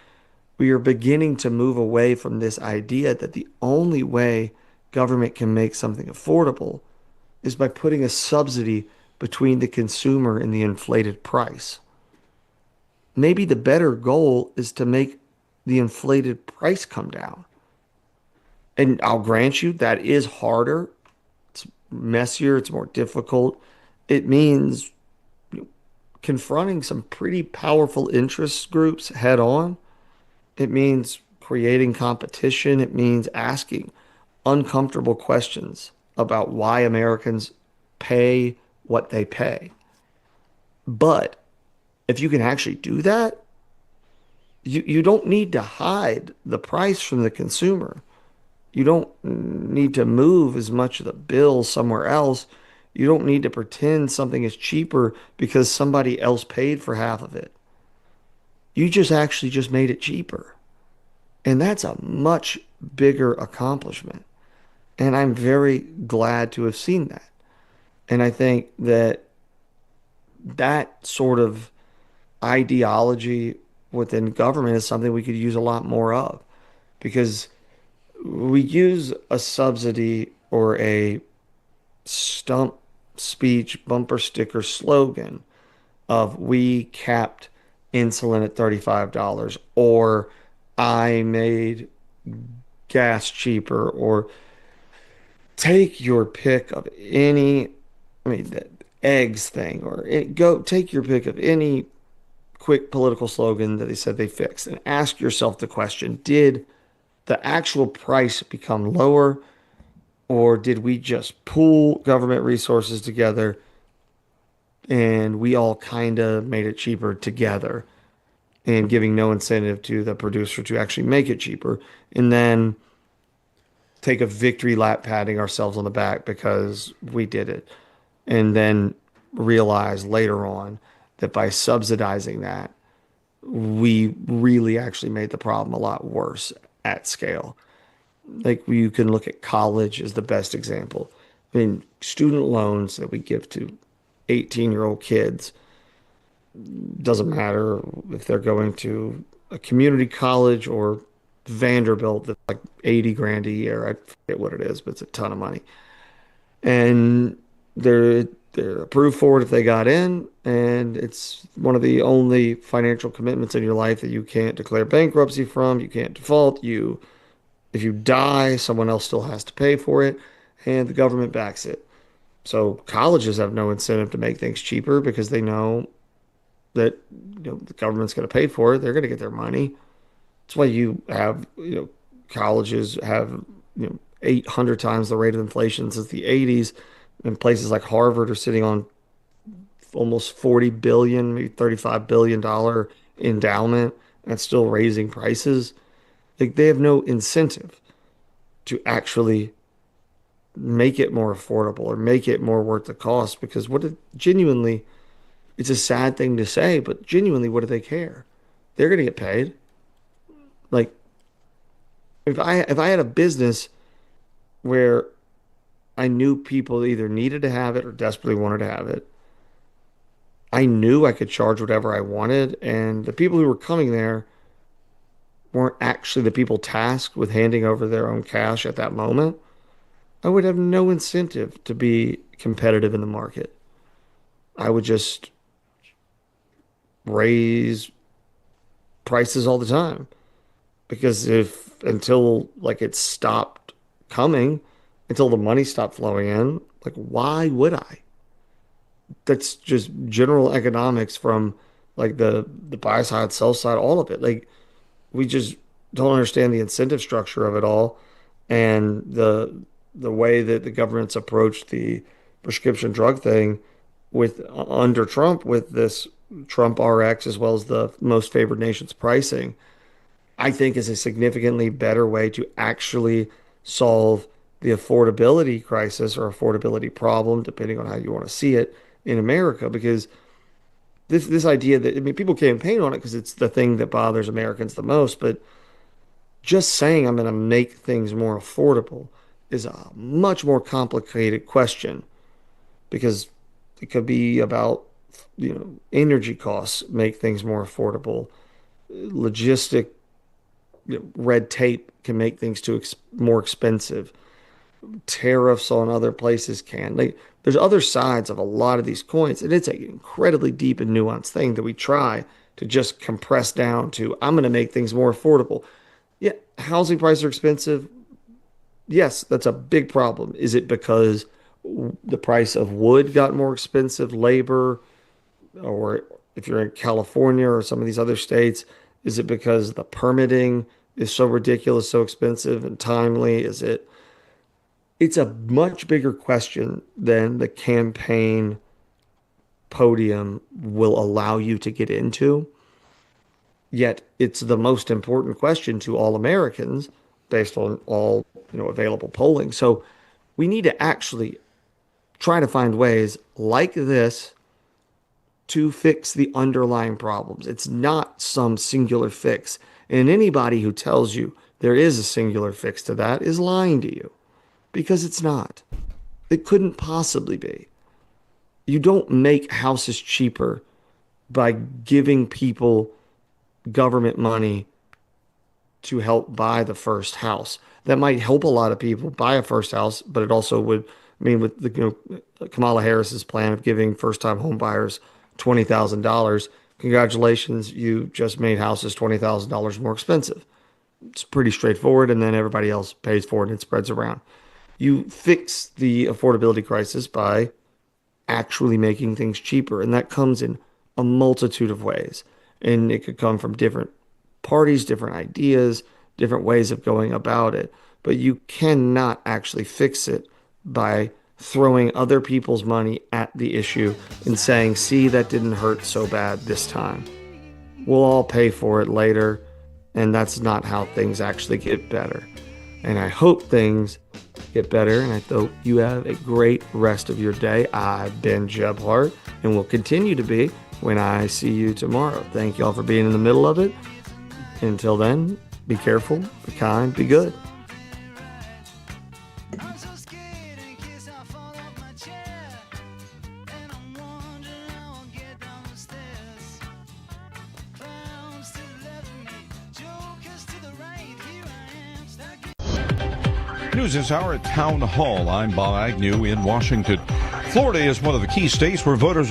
we are beginning to move away from this idea that the only way government can make something affordable is by putting a subsidy between the consumer and the inflated price. Maybe the better goal is to make the inflated price come down. And I'll grant you that is harder, it's messier, it's more difficult. It means confronting some pretty powerful interest groups head on. It means creating competition. It means asking uncomfortable questions about why Americans pay what they pay. But if you can actually do that, you don't need to hide the price from the consumer. You don't need to move as much of the bill somewhere else. You don't need to pretend something is cheaper because somebody else paid for half of it. You just actually just made it cheaper. And that's a much bigger accomplishment. And I'm very glad to have seen that. And I think that that sort of ideology within government is something we could use a lot more of because we use a subsidy or a stump speech bumper sticker slogan of we capped insulin at $35 or I made gas cheaper or take your pick of any, I mean, the eggs thing or go take your pick of any quick political slogan that they said they fixed and ask yourself the question, did the actual price become lower or did we just pool government resources together and we all kind of made it cheaper together and giving no incentive to the producer to actually make it cheaper and then take a victory lap patting ourselves on the back because we did it and then realize later on that by subsidizing that we really actually made the problem a lot worse at scale. Like you can look at college as the best example. I mean, student loans that we give to 18-year-old kids, doesn't matter if they're going to a community college or Vanderbilt, that's like 80 grand a year. I forget what it is, but it's a ton of money. And they're approved for it if they got in, and it's one of the only financial commitments in your life that you can't declare bankruptcy from, you can't default, if you die, someone else still has to pay for it, and the government backs it. So colleges have no incentive to make things cheaper because they know that the government's going to pay for it. They're going to get their money. That's why you have colleges have 800 times the rate of inflation since the 80s, and places like Harvard are sitting on almost 40 billion, maybe 35 billion dollar endowment, and still raising prices. Like they have no incentive to actually make it more affordable or make it more worth the cost because genuinely, it's a sad thing to say, but genuinely, what do they care? They're going to get paid. Like if I had a business where I knew people either needed to have it or desperately wanted to have it, I knew I could charge whatever I wanted, and the people who were coming there weren't actually the people tasked with handing over their own cash at that moment, I would have no incentive to be competitive in the market. I would just raise prices all the time because until like it stopped coming, until the money stopped flowing in, like why would I? That's just general economics from like the buy side, sell side, all of it. Like we just don't understand the incentive structure of it all and the way that the government's approached the prescription drug thing with under Trump with this Trump RX as well as the most favored nations pricing, I think is a significantly better way to actually solve the affordability crisis or affordability problem, depending on how you want to see it in America, because this idea that, I mean, people campaign on it because it's the thing that bothers Americans the most, but just saying I'm going to make things more affordable is a much more complicated question, because it could be about, energy costs make things more affordable. Logistic, red tape can make things more expensive. Tariffs on other places can. There's other sides of a lot of these coins, and it's an incredibly deep and nuanced thing that we try to just compress down to, I'm going to make things more affordable. Yeah, housing prices are expensive. Yes, that's a big problem. Is it because the price of wood got more expensive, labor, or if you're in California or some of these other states, is it because the permitting is so ridiculous, so expensive and timely? It's a much bigger question than the campaign podium will allow you to get into. Yet it's the most important question to all Americans based on all, available polling. So we need to actually try to find ways like this to fix the underlying problems. It's not some singular fix. And anybody who tells you there is a singular fix to that is lying to you, because it's not. It couldn't possibly be. You don't make houses cheaper by giving people government money to help buy the first house. That might help a lot of people buy a first house, but it also would mean, with Kamala Harris's plan of giving first-time home buyers $20,000, congratulations, you just made houses $20,000 more expensive. It's pretty straightforward, and then everybody else pays for it and it spreads around. You fix the affordability crisis by actually making things cheaper, and that comes in a multitude of ways. And it could come from different parties, different ideas, different ways of going about it. But you cannot actually fix it by throwing other people's money at the issue and saying, see, that didn't hurt so bad this time. We'll all pay for it later. And that's not how things actually get better. And I hope things get better. And I hope you have a great rest of your day. I've been Jeb Hart and will continue to be when I see you tomorrow. Thank you all for being in the middle of it. Until then, be careful, be kind, be good. News this hour at Town Hall. I'm Bob Agnew in Washington. Florida is one of the key states where voters